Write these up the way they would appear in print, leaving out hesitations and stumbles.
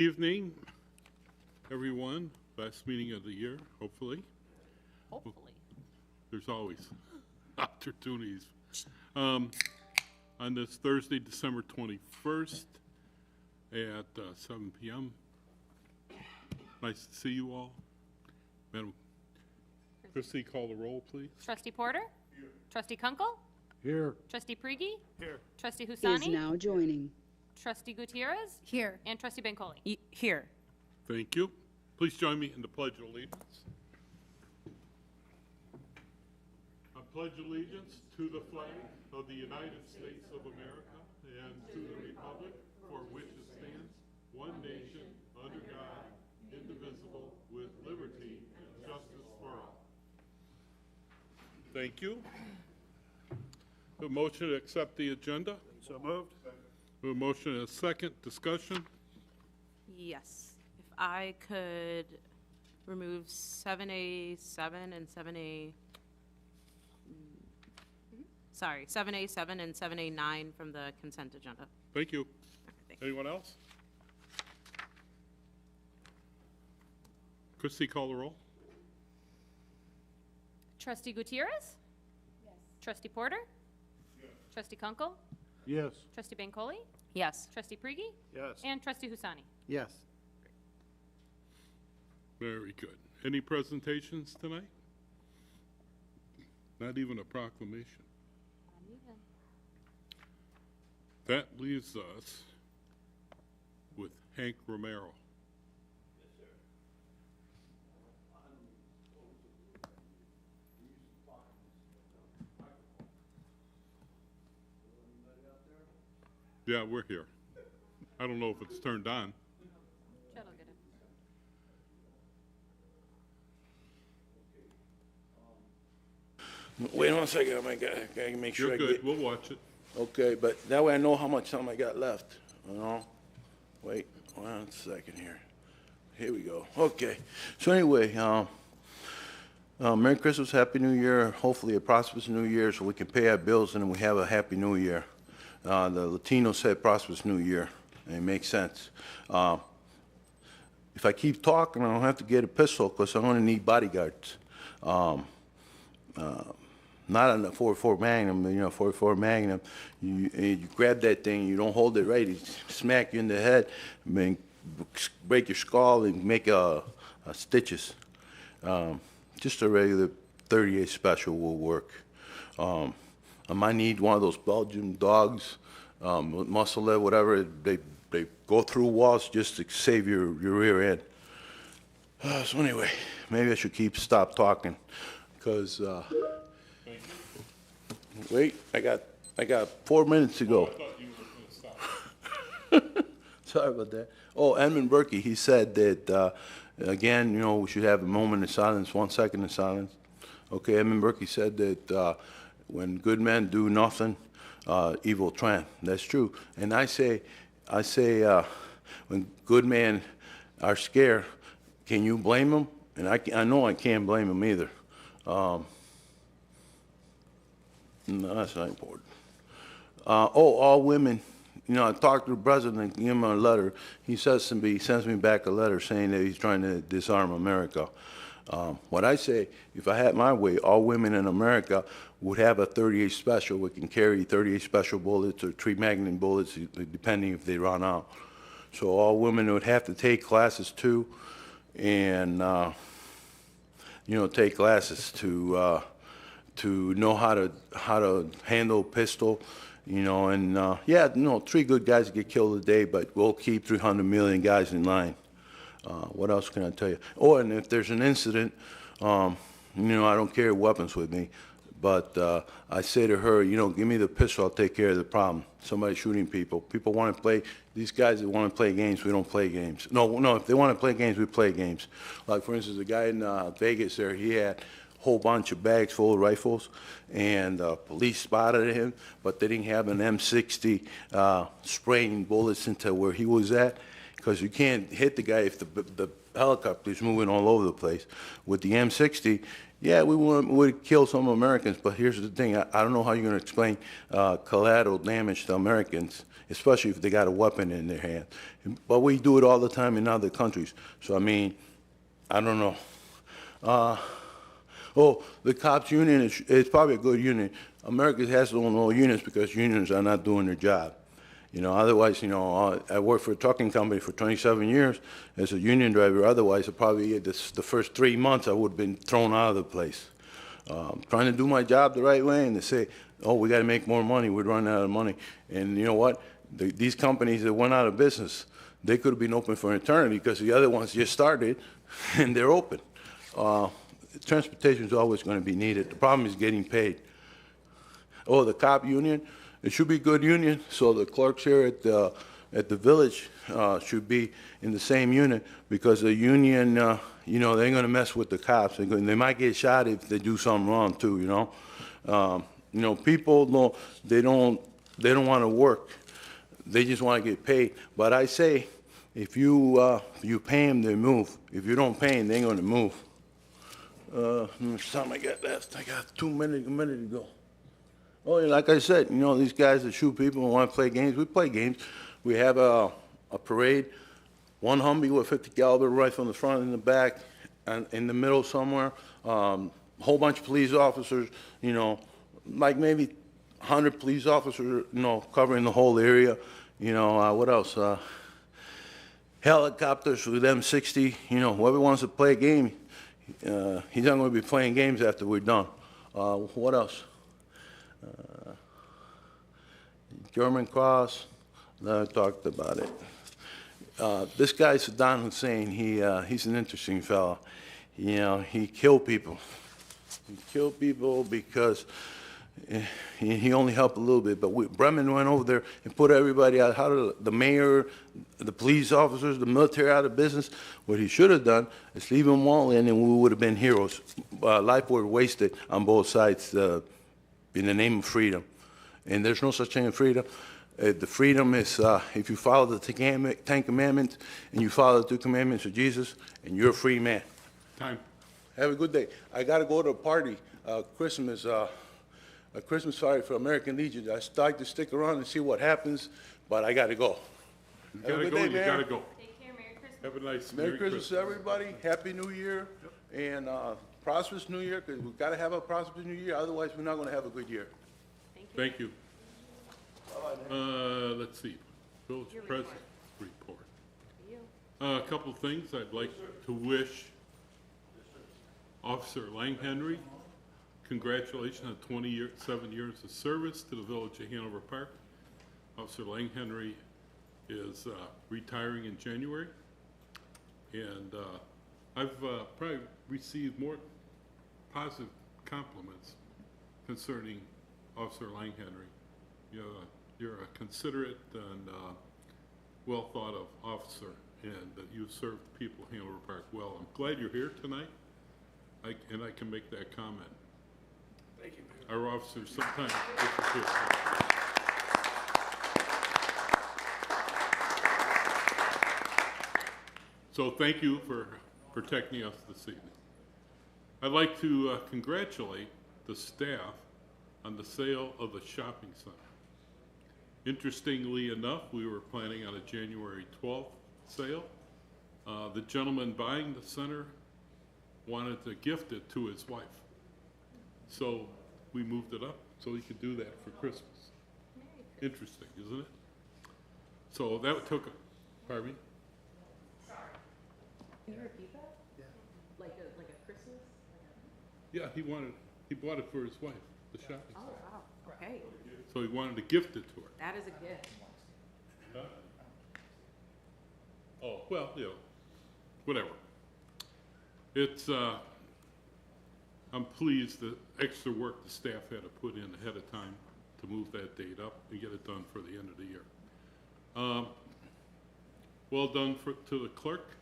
Evening, everyone. Last meeting of the year, hopefully. Hopefully. There's always opportunities. On this Thursday, December 21st at 7 p.m. Nice to see you all. Madam Christie, call the roll, please. Trustee Porter? Here. Trustee Kunkel? Here. Trustee Prigi? Here. Trustee Is Husani? now joining. Trustee Gutierrez? Here. And Trustee Bencoli? Here. Thank you. Please join me in the Pledge of Allegiance. I pledge allegiance to the flag of the United States of America and to the republic for which it stands, one nation, under God, indivisible, with liberty and justice for all. Thank you. A motion to accept the agenda? So moved. A motion and a second. Discussion? Yes. If I could remove 7A7 and 7A, sorry, 7A7 and 7A9 from the consent agenda. Thank you. Thank you. Anyone else? Christie, call the roll. Trustee Gutierrez? Yes. Trustee Porter? Yes. Trustee Kunkel? Yes. Trustee Bencoli? Yes. Trustee Prigi? Yes. And Trustee Husani? Yes. Very good. Any presentations tonight? Not even a proclamation. That leaves us with Hank Romero. Yeah, we're here. I don't know if it's turned on. Chad will get it. Wait on a second, I gotta make sure You're I good. get. We'll watch it. Okay, but that way I know how much time I got left, you know? Wait, 1 second here. Here we go. Okay. So anyway, Merry Christmas, Happy New Year. Hopefully a prosperous New Year so we can pay our bills and we have a Happy New Year. The Latinos said prosperous New Year, and it makes sense. If I keep talking, I don't have to get a pistol because I'm gonna need bodyguards. Not on the 44 Magnum, you know, 44 Magnum, you grab that thing, you don't hold it right, it smack you in the head, I mean, break your skull and make stitches. Just a regular 38 special will work. I might need one of those Belgian dogs, muscle leg, whatever, they go through walls just to save your rear end. So anyway, maybe I should stop talking, because, wait, I got 4 minutes to go. I thought you were going to stop. Sorry about that. Oh, Edmund Burke, he said that, again, you know, we should have a moment of silence, 1 second of silence. Okay, Edmund Burke said that when good men do nothing, evil triumph. That's true. And I say, when good men are scared, can you blame them? And I know I can't blame them either. No, that's not important. All women, you know, I talked to the president, give him a letter. He sends me back a letter saying that he's trying to disarm America. What I say, if I had my way, all women in America would have a 38 special. We can carry 38 special bullets or 3 Magnum bullets, depending if they run out. So all women would have to take classes too, and you know, take classes to know how to handle a pistol, you know, and yeah, you know, 3 good guys get killed a day, but we'll keep 300 million guys in line. What else can I tell you? Oh, and if there's an incident, you know, I don't carry weapons with me, but I say to her, you know, give me the pistol, I'll take care of the problem. Somebody shooting people. People want to play, these guys that want to play games, we don't play games. No, if they want to play games, we play games. Like, for instance, the guy in Vegas there, he had a whole bunch of bags full of rifles, and police spotted him, but they didn't have an M60 spraying bullets into where he was at. because you can't hit the guy if the helicopter's moving all over the place. With the M60, yeah, we would kill some Americans, but here's the thing, I don't know how you're gonna explain collateral damage to Americans, especially if they got a weapon in their hand. But we do it all the time in other countries, so I mean, I don't know. Oh, the cops union is probably a good union. America has no unions because unions are not doing their job. You know, otherwise, you know, I worked for a trucking company for 27 years as a union driver. Otherwise, probably the first 3 months I would have been thrown out of the place. Trying to do my job the right way, and they say, oh, we got to make more money. We're running out of money. And you know what? These companies that went out of business, they could have been open for eternity because the other ones just started, and they're open. Transportation is always going to be needed. The problem is getting paid. Oh, the cop union, it should be a good union, so the clerks here at the village should be in the same unit, because the union, you know, they're going to mess with the cops. They might get shot if they do something wrong too, you know. You know, people they don't want to work. They just want to get paid. But I say, if you pay them, they move. If you don't pay them, they ain't going to move. How much time I got left? I got a minute to go. Oh, yeah, like I said, you know, these guys that shoot people and want to play games, we play games. We have a parade, one Humvee with 50 caliber rifle in the front and in the back, and in the middle somewhere, a whole bunch of police officers, you know, like maybe 100 police officers, you know, covering the whole area. You know, what else? Helicopters with M60, you know, whoever wants to play a game, he's not going to be playing games after we're done. What else? German cross, I talked about it. This guy, Saddam Hussein, he's an interesting fellow. You know, he killed people. He killed people because he only helped a little bit. But Bremen went over there and put everybody out, the mayor, the police officers, the military out of business. What he should have done is leave them all in, and we would have been heroes. Life were wasted on both sides in the name of freedom. And there's no such thing as freedom. The freedom is if you follow the Ten Commandments and you follow the 2 commandments of Jesus, and you're a free man. Time. Have a good day. I got to go to a party, Christmas, a Christmas party for American Legion. I start to stick around and see what happens, but I got to go. You Have a gotta good go, day, you Mayor. gotta go. Take care, Merry Christmas. Have a nice Merry Christmas, everybody. Happy New Year. And prosperous New Year, because we've got to have a prosperous New Year. Otherwise, we're not going to have a good year. Thank you. Let's see, village president report. A couple things I'd like to wish Officer Lang Henry, congratulations on 27 years of service to the village of Hanover Park. Officer Lang Henry is retiring in January, and I've probably received more positive compliments concerning Officer Lang Henry. You're a considerate and well thought of officer, and that you've served the people of Hanover Park well. I'm glad you're here tonight, and I can make that comment. Thank you, Mayor. Our officers sometimes disappear. So thank you for protecting us this evening. I'd like to congratulate the staff on the sale of the shopping center. Interestingly enough, we were planning on a January 12th sale. The gentleman buying the center wanted to gift it to his wife. So we moved it up so he could do that for Christmas. Interesting, isn't it? So that took, pardon me? Can you repeat that? Yeah. Like a Christmas? Yeah, he bought it for his wife, the shopping Oh, center. wow, okay. So he wanted to gift it to her. That is a gift. Huh? Oh, well, you know, whatever. It's, I'm pleased that extra work the staff had to put in ahead of time to move that date up and get it done for the end of the year. Well done to the clerk.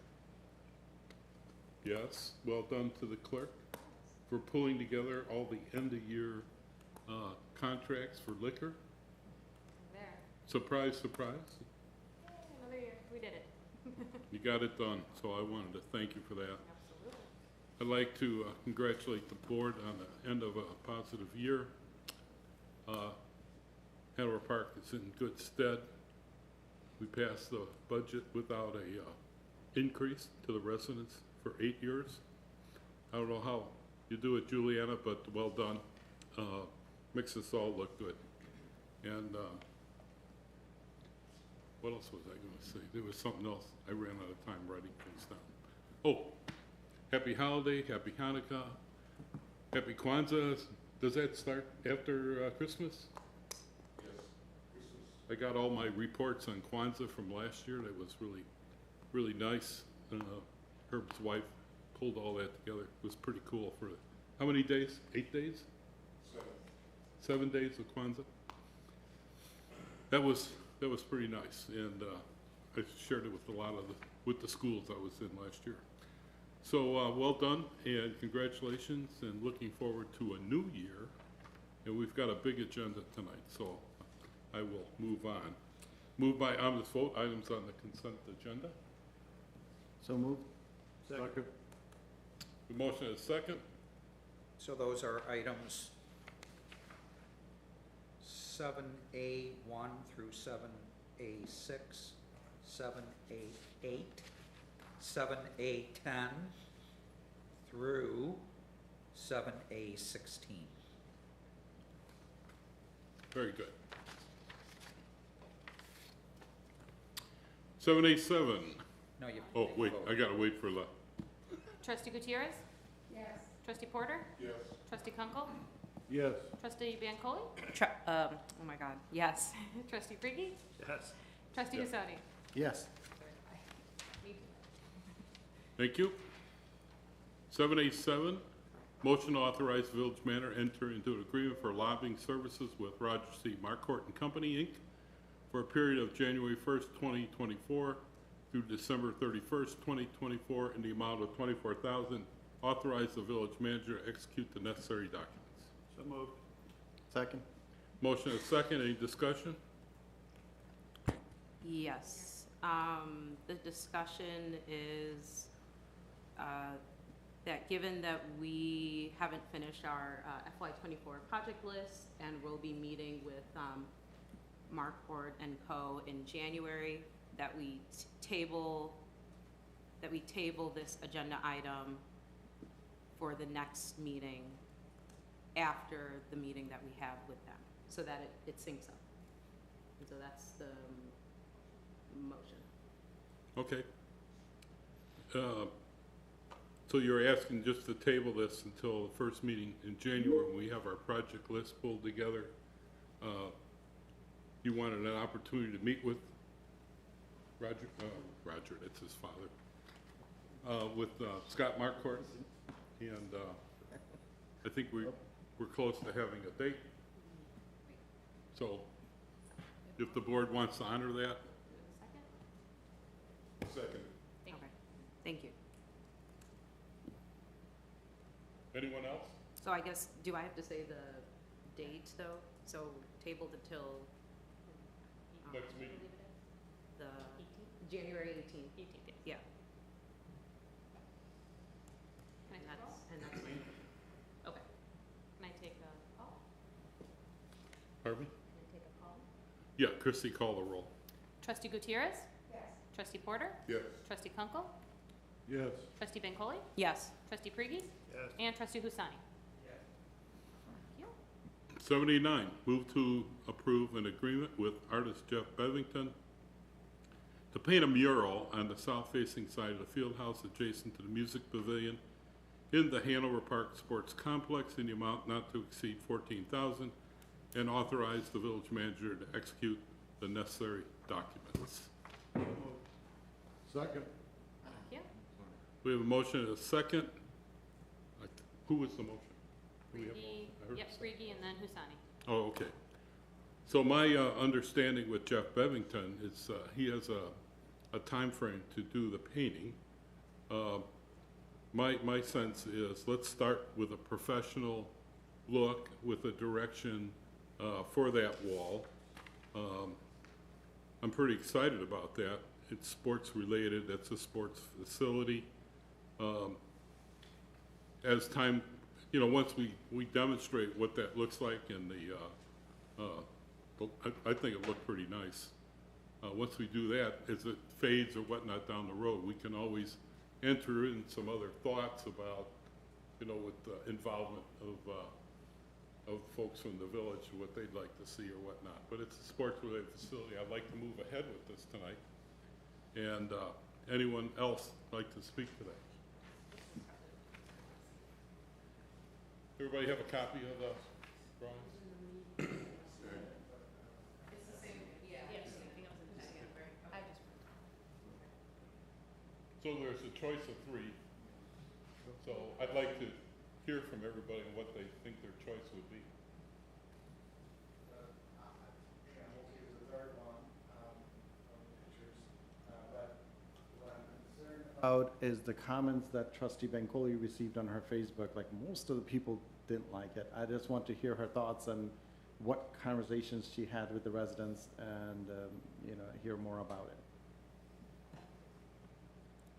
Yes, well done to the clerk for pulling together all the end-of-year contracts for liquor. There. Surprise, surprise. Another year. We did it. You got it done, so I wanted to thank you for that. I'd like to congratulate the board on the end of a positive year. Hanover Park is in good stead. We passed the budget without a increase to the residents for 8 years. I don't know how you do it, Juliana, but well done. Makes us all look good. And what else was I gonna say? There was something else. I ran out of time writing things down. Oh, happy holiday, happy Hanukkah, happy Kwanzaa. Does that start after Christmas? I got all my reports on Kwanzaa from last year. That was really, really nice. Herb's wife pulled all that together. It was pretty cool for, how many days? 8 days? 7 days of Kwanzaa. That was pretty nice, and I shared it with a lot of with the schools I was in last year. So well done, and congratulations, and looking forward to a new year. And we've got a big agenda tonight, so I will move on. Move by omnibus vote, items on the consent agenda. So moved. Second. The motion is second. So those are items 7A1 through 7A6, 7A8, 7A10 through 7A16. Very good. 7A7. No, you. Oh, wait, I gotta wait for the, Trustee Gutierrez? Yes. Trustee Porter? yes. Trustee Kunkel? Yes. Trustee Bancole? Oh my God, yes. Trustee Frigie? Yes. Trustee Yeah. Husseini? Yes. Thank you. 7A7, motion to authorize Village Manor enter into an agreement for lobbying services with Roger C. Marquardt and Company, Inc. for a period of January 1st, 2024 through December 31st, 2024 in the amount of $24,000. Authorize the village manager to execute the necessary documents. So moved. Second. Motion is second. Any discussion? Yes. The discussion is that given that we haven't finished our FY24 project list and we'll be meeting with Marquardt and Co. in January, that we table this agenda item for the next meeting after the meeting that we have with them, so that it syncs up. And so that's the motion. Okay. So you're asking just to table this until the first meeting in January when we have our project list pulled together. You wanted an opportunity to meet with Roger, that's his father, with Scott Marquardt, and I think we're close to having a date. So if the board wants to honor that. Second. Okay, thank you. Anyone else? So I guess, do I have to say the date though? So tabled until? Next meeting. The January 18th. Yeah. Can I And take a roll? that's, Okay. Can I take a call? Pardon me? Can I take a call? Yeah, Christie, call the roll. Trustee Gutierrez? Yes. Trustee Porter? Yes. Trustee Kunkel? Yes. Trustee Bancole? yes. Trustee Frigie? Yes. And Trustee Husseini? Yes. Thank you. 79, move to approve an agreement with artist Jeff Bevington to paint a mural on the south-facing side of the field house adjacent to the music pavilion in the Hanover Park Sports Complex in the amount not to exceed $14,000, and authorize the village manager to execute the necessary documents. Second. Thank you. We have a motion and a second. Who was the motion? Do we have- Frigie, I heard yep, Frigie and then Husseini. Oh, okay. So my understanding with Jeff Bevington is he has a time frame to do the painting. My sense is let's start with a professional look with a direction for that wall. I'm pretty excited about that, it's sports related, that's a sports facility. As time, you know, once we demonstrate what that looks like in I think it looked pretty nice. Once we do that, as it fades or whatnot down the road, we can always enter in some other thoughts about, you know, with the involvement of folks from the village, what they'd like to see or whatnot. But it's a sports-related facility. I'd like to move ahead with this tonight. And anyone else like to speak to that? Everybody have a copy of the drawings? So there's a choice of three. So I'd like to hear from everybody on what they think their choice would be. I'm okay with the third one, of the pictures, but what I'm concerned about is the comments that trustee Bancole received on her Facebook. Like, most of the people didn't like it. I just want to hear her thoughts and what conversations she had with the residents and, you know, hear more about it.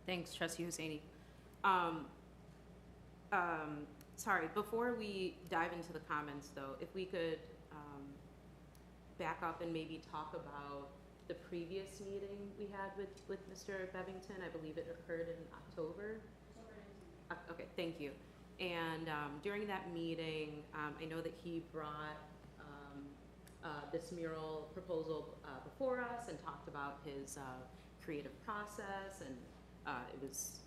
Thanks, trustee Husseini. Sorry, before we dive into the comments though, if we could back up and maybe talk about the previous meeting we had with Mr. Bevington. I believe it occurred in October. Okay, thank you. And during that meeting, I know that he brought this mural proposal before us and talked about his creative process, and it was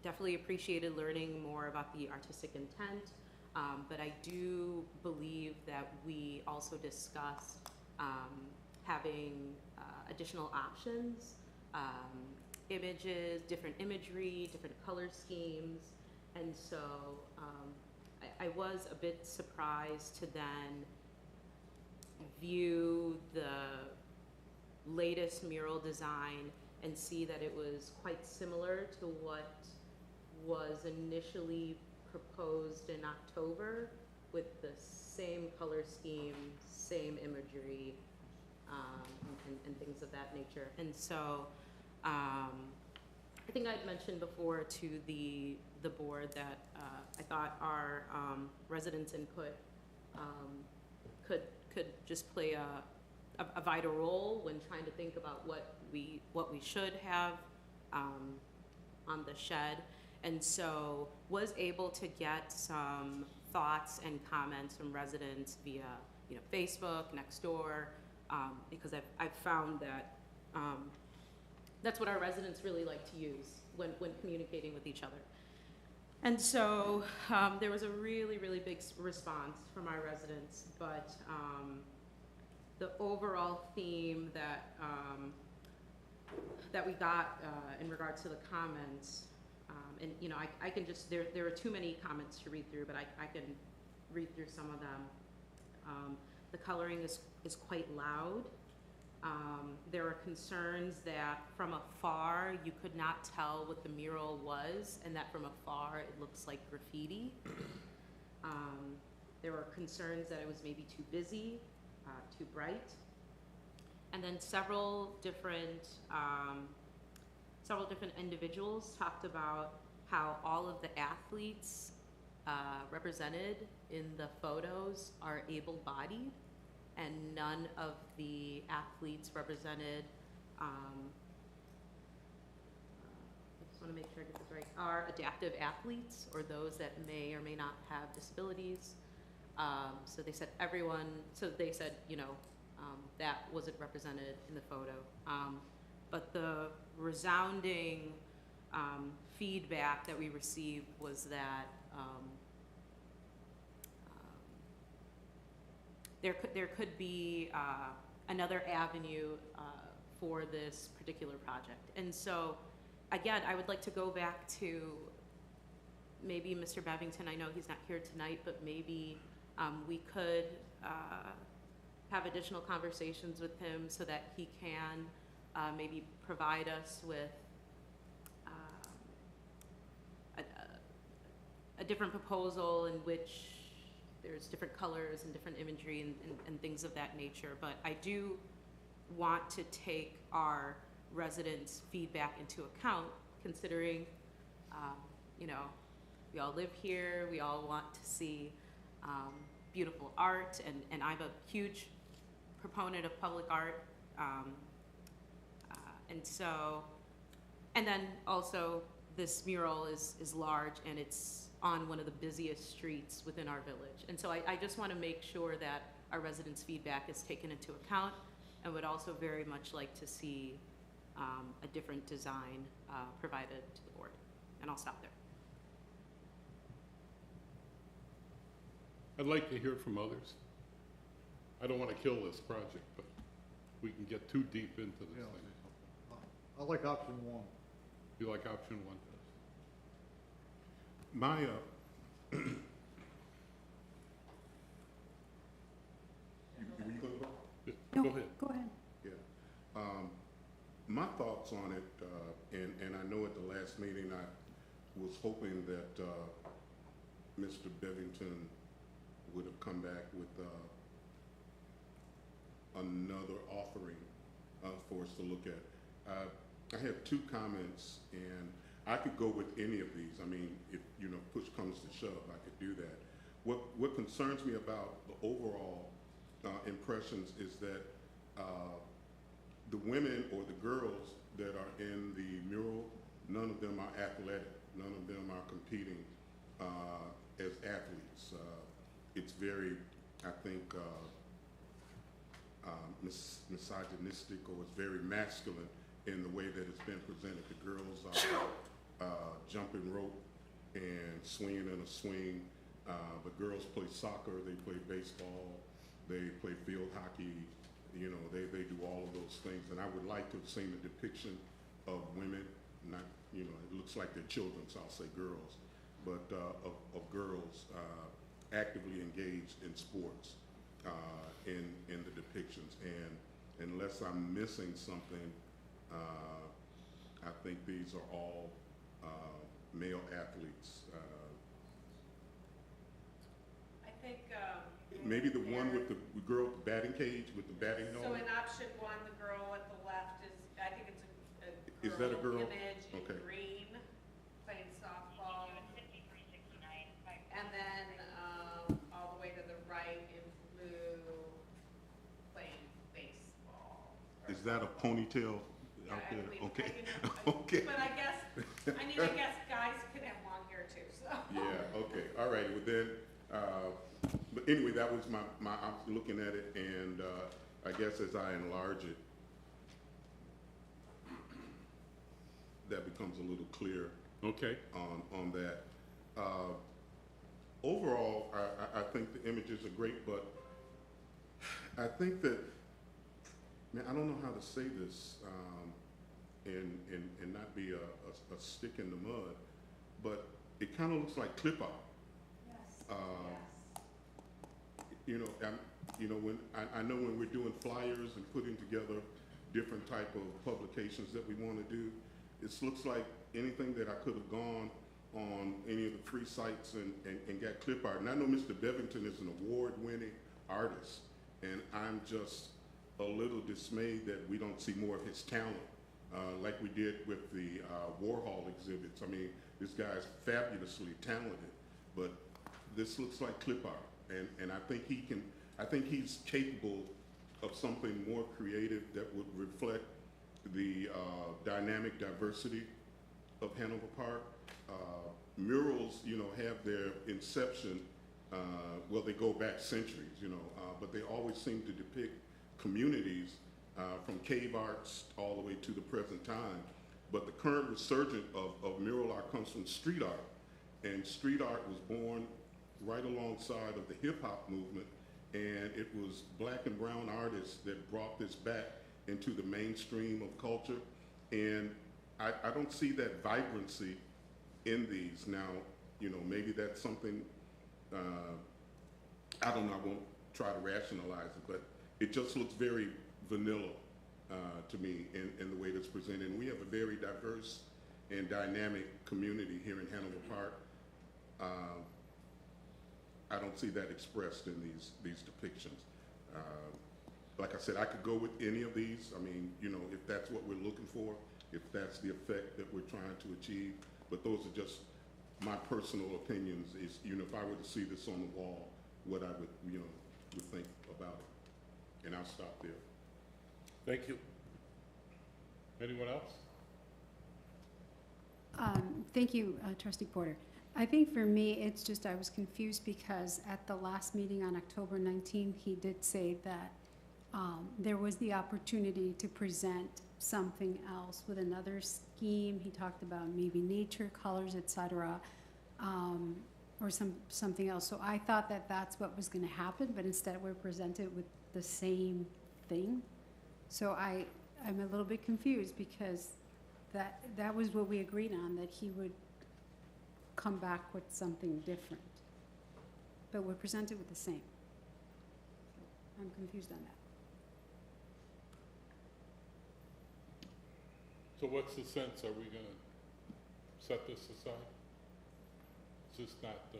definitely appreciated learning more about the artistic intent, but I do believe that we also discussed having additional options, images, different imagery, different color schemes, and so I was a bit surprised to then view the latest mural design and see that it was quite similar to what was initially proposed in October, with the same color scheme, same imagery, and things of that nature. And so I think I'd mentioned before to the board that I thought our residents' input could just play a vital role when trying to think about what we should have on the shed. And so was able to get some thoughts and comments from residents via, you know, Facebook, Nextdoor, because I've found that that's what our residents really like to use when communicating with each other. And so there was a really, really big response from our residents, but the overall theme that we got in regards to the comments, and you know, I can just, there are too many comments to read through, but I can read through some of them. The coloring is quite loud. There are concerns that from afar you could not tell what the mural was, and that from afar it looks like graffiti. There were concerns that it was maybe too busy, too bright. And then several different individuals talked about how all of the athletes represented in the photos are able-bodied, and none of the athletes represented, I just want to make sure I get this right, are adaptive athletes, or those that may or may not have disabilities. So they said everyone, so they said, you know, that wasn't represented in the photo. But the resounding feedback that we received was that there could be another avenue for this particular project. And so, again, I would like to go back to maybe Mr. Bevington. I know he's not here tonight, but maybe we could have additional conversations with him so that he can maybe provide us with a different proposal in which there's different colors and different imagery and things of that nature. But I do want to take our residents' feedback into account, considering, you know, we all live here, we all want to see beautiful art, and I'm a huge proponent of public art. And so, and then also, this mural is large, and it's on one of the busiest streets within our village. And so I just want to make sure that our residents' feedback is taken into account, and would also very much like to see a different design provided to the board. And I'll stop there. I'd like to hear from others. I don't want to kill this project, but we can get too deep into this Yeah. thing. I like option one. You like option one? My, you gonna go? Yeah, go ahead. Go ahead. Yeah. My thoughts on it, and I know at the last meeting, I was hoping that, Mr. Bevington would have come back with, another offering, for us to look at. I have two comments, and I could go with any of these. I mean, if, you know, push comes to shove, I could do that. What concerns me about the overall impressions is that the women or the girls that are in the mural, none of them are athletic. None of them are competing as athletes. It's very, I think, misogynistic, or it's very masculine in the way that it's been presented. The girls are jumping rope and swinging in a swing. The girls play soccer, they play baseball, they play field hockey, you know, they do all of those things. And I would like to have seen a depiction of women, not, you know, it looks like they're children, so I'll say girls, but of girls actively engaged in sports in the depictions. And unless I'm missing something, I think these are all male athletes. I think, Maybe the one with the girl with the batting cage, with the batting so helmet? in option one, the girl at the left is, I think it's a Is that a girl? image in Okay. green, playing softball. And then, all the way to the right in blue, playing baseball. Is that a ponytail Yeah, out I there? believe- Okay, I okay. But I guess, I guess guys can have long hair too, so. Yeah, okay, all right, well then, but anyway, that was I was looking at it, and I guess as I enlarge it, that becomes a little clearer Okay. on that. Overall, I think the images are great, but I think that, man, I don't know how to say this and not be a stick in the mud, but it kind of looks like clip art. Yes. You know, when I know when we're doing flyers and putting together different type of publications that we want to do, it looks like anything that I could have gone on any of the free sites and got clip art. And I know Mr. Bevington is an award-winning artist, and I'm just a little dismayed that we don't see more of his talent, like we did with the Warhol exhibits. I mean, this guy's fabulously talented, but this looks like clip art. And I think he's capable of something more creative that would reflect the dynamic diversity of Hanover Park. Murals, you know, have their inception, well, they go back centuries, you know, but they always seem to depict communities from cave arts all the way to the present time. But the current resurgence of mural art comes from street art. And street art was born right alongside of the hip hop movement, and it was black and brown artists that brought this back into the mainstream of culture. And I don't see that vibrancy in these. Now, you know, maybe that's something, I don't know, I won't try to rationalize it, but it just looks very vanilla to me in the way that's presented. And we have a very diverse and dynamic community here in Hanover Park. I don't see that expressed in these depictions. like I said, I could go with any of these. I mean, you know, if that's what we're looking for, if that's the effect that we're trying to achieve. But those are just my personal opinions is, you know, if I were to see this on the wall, what I would, you know, would think about it. And I'll stop there. Thank you. Anyone else? Thank you, Trustee Porter. I think for me, it's just I was confused because at the last meeting on October 19th, he did say that there was the opportunity to present something else with another scheme. He talked about maybe nature, colors, et cetera, or something else. So I thought that that's what was going to happen, but instead we're presented with the same thing. So I'm a little bit confused because that was what we agreed on, that he would come back with something different. But we're presented with the same. So I'm confused on that. So what's the sense? Are we gonna set this aside? Is this not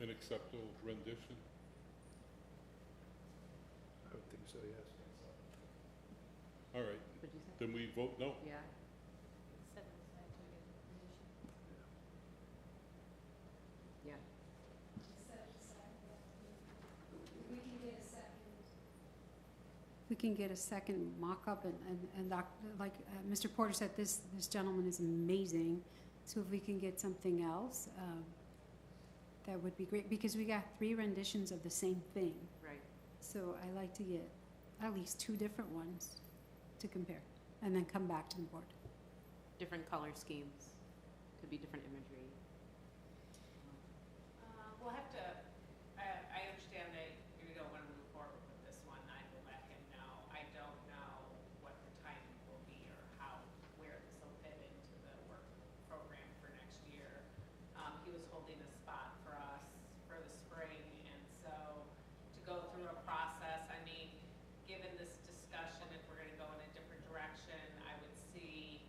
an acceptable rendition? I would think so, yes. All right, What'd you say? then we vote no. Yeah. Yeah. We can get a second mock-up and like Mr. Porter said, this gentleman is amazing. So if we can get something else, that would be great, because we got 3 renditions of the same thing. Right. So I like to get at least 2 different ones to compare, and then come back to the board. Different color schemes, could be different imagery. We'll have to, I understand that you don't want to move forward with this one. I will let him know. I don't know what the timing will be or where this will fit into the work program for next year. He was holding a spot for us for the spring, and so to go through a process, I mean, given this discussion, if we're going to go in a different direction, I would see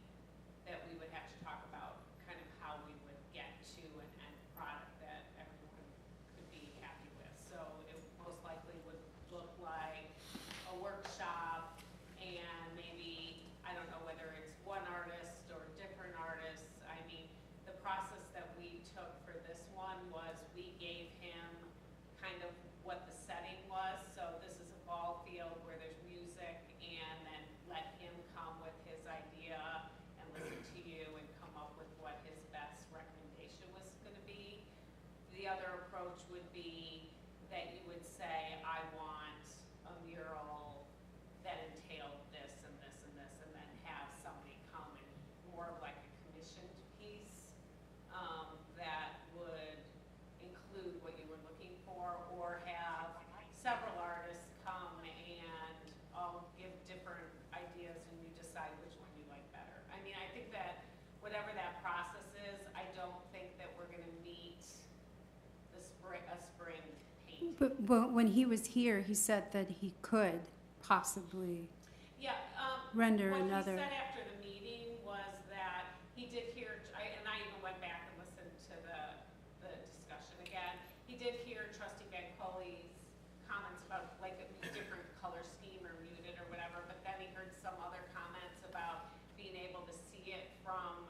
that we would have to talk about kind of how we would get to an end product that everyone could be happy with. So it most likely would look like a workshop, and maybe, I don't know whether it's one artist or different artists. I mean, the process that we took for this one was we gave him kind of what the setting was. So this is a ball field where there's music, and then let him come with his idea and listen to you and come up with what his best recommendation was going to be. The other approach would be that you would say, I want a mural that entailed this and this and this, and then have somebody come and more of like a commissioned piece that would include what you were looking for, or have several artists come and all give different ideas and you decide which one you like better. I mean, I think that whatever that process is, I don't think that we're going to meet a spring painting. But when he was here, he said that he could possibly Yeah, render what another. he said after the meeting was that he did hear, and I even went back and listened to the discussion again. He did hear Trustee Bancoli's comments about like a different color scheme or muted or whatever, but then he heard some other comments about being able to see it from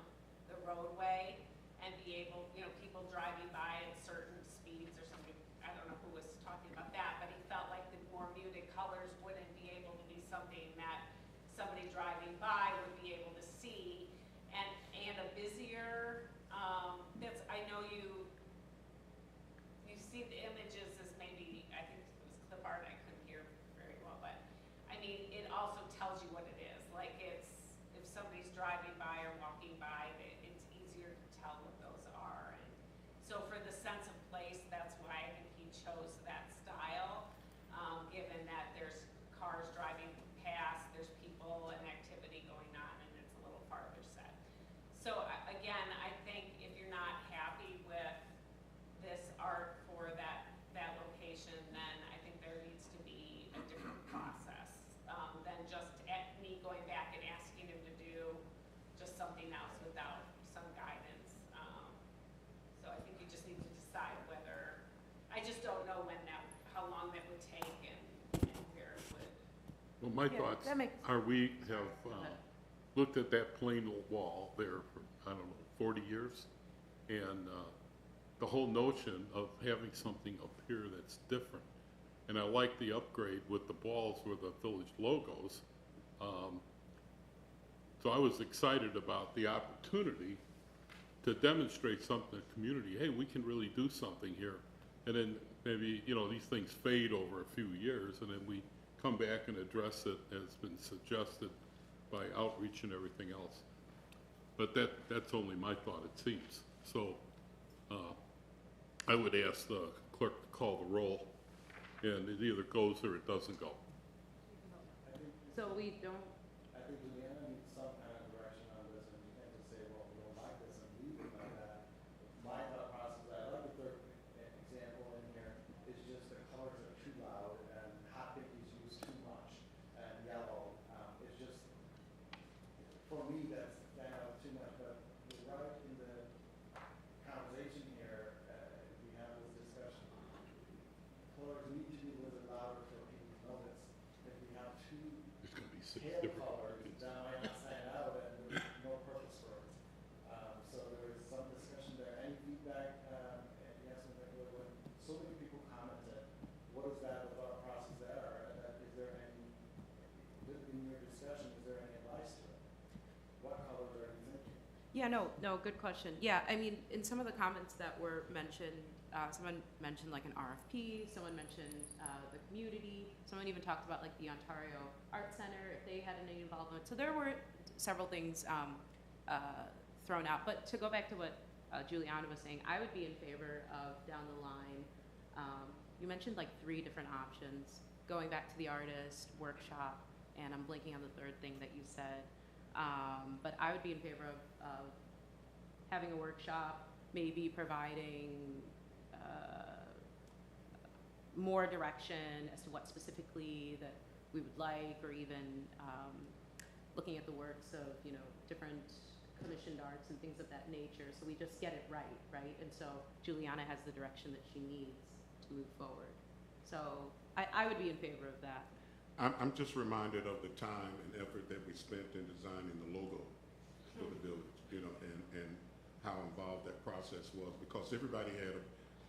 the roadway and be able, you know, people driving by at certain speeds or something. I don't know who was talking about that, but he felt like the more muted colors wouldn't be able to be something that somebody driving by would be able to see. And a busier, that's, I know you see the images as maybe, I think it was clip art, I couldn't hear very well, but I mean, it also tells you what it is. Like it's, if somebody's driving by or walking by, it's easier to tell what those are. And so for the sense of place, that's why I think he chose that style, given that there's cars driving past, there's people and activity going on, and it's a little farther set. So again, I think if you're not happy with this art for that location, then I think there needs to be a different process than just me going back and asking him to do just something Well, my Yeah, thoughts that makes- are we have ahead. looked at that plain old wall there for, I don't know, 40 years. And the whole notion of having something up here that's different. And I like the upgrade with the balls with the village logos. So I was excited about the opportunity to demonstrate something to the community. Hey, we can really do something here. And then maybe, you know, these things fade over a few years, and then we come back and address it as been suggested by outreach and everything else. But that's only my thought, it seems. So I would ask the clerk to call the roll, and it either goes or it doesn't go. So we don't, I think Juliana needs some kind of direction on this, and you can't just say, well, we don't like this and leave it like that. My thought process, I like the third example in here, is just the colors are too loud and hot pink is used too much, and yellow, it's just, for me, that's kind of too much, but you're right in the conversation here, we have this discussion. Colors need to be a little bit louder for people to notice. If we have two There's going to be 6 pale different colors, things. that might not stand out, and there's no purpose for it. So there was some discussion there. Any feedback, and yes, in particular, when so many people commented, what is that thought process there? Is there any, in your discussion, is there any advice to it? What colors are you thinking? yeah, no, good question. Yeah, I mean, in some of the comments that were mentioned, someone mentioned like an RFP, someone mentioned the community, someone even talked about like the Ontario Art Center, if they had any involvement. So there were several things thrown out. But to go back to what Juliana was saying, I would be in favor of down the line, you mentioned like 3 different options, going back to the artist, workshop, and I'm blanking on the third thing that you said. But I would be in favor of having a workshop, maybe providing more direction as to what specifically that we would like, or even looking at the works of, you know, different commissioned arts and things of that nature, so we just get it right? And so Juliana has the direction that she needs to move forward. So I would be in favor of that. I'm just reminded of the time and effort that we spent in designing the logo for the village, you know, and how involved that process was, because everybody had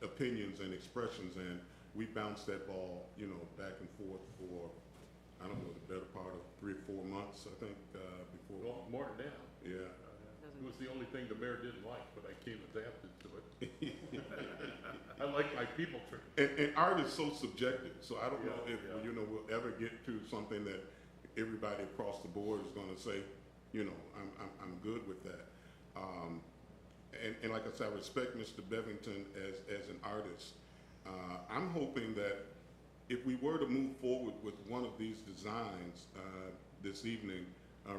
opinions and expressions, and we bounced that ball, you know, back and forth for, I don't know, the better part of 3 or 4 months, I think, before. Well, more than that. Yeah. It was the only thing the mayor didn't like, but I came adapted to it. I like my people treated. And art is so subjective, so I don't know Yeah, if, yeah. you know, we'll ever get to something that everybody across the board is gonna say, you know, I'm good with that. And like I said, I respect Mr. Bevington as an artist. I'm hoping that if we were to move forward with one of these designs this evening,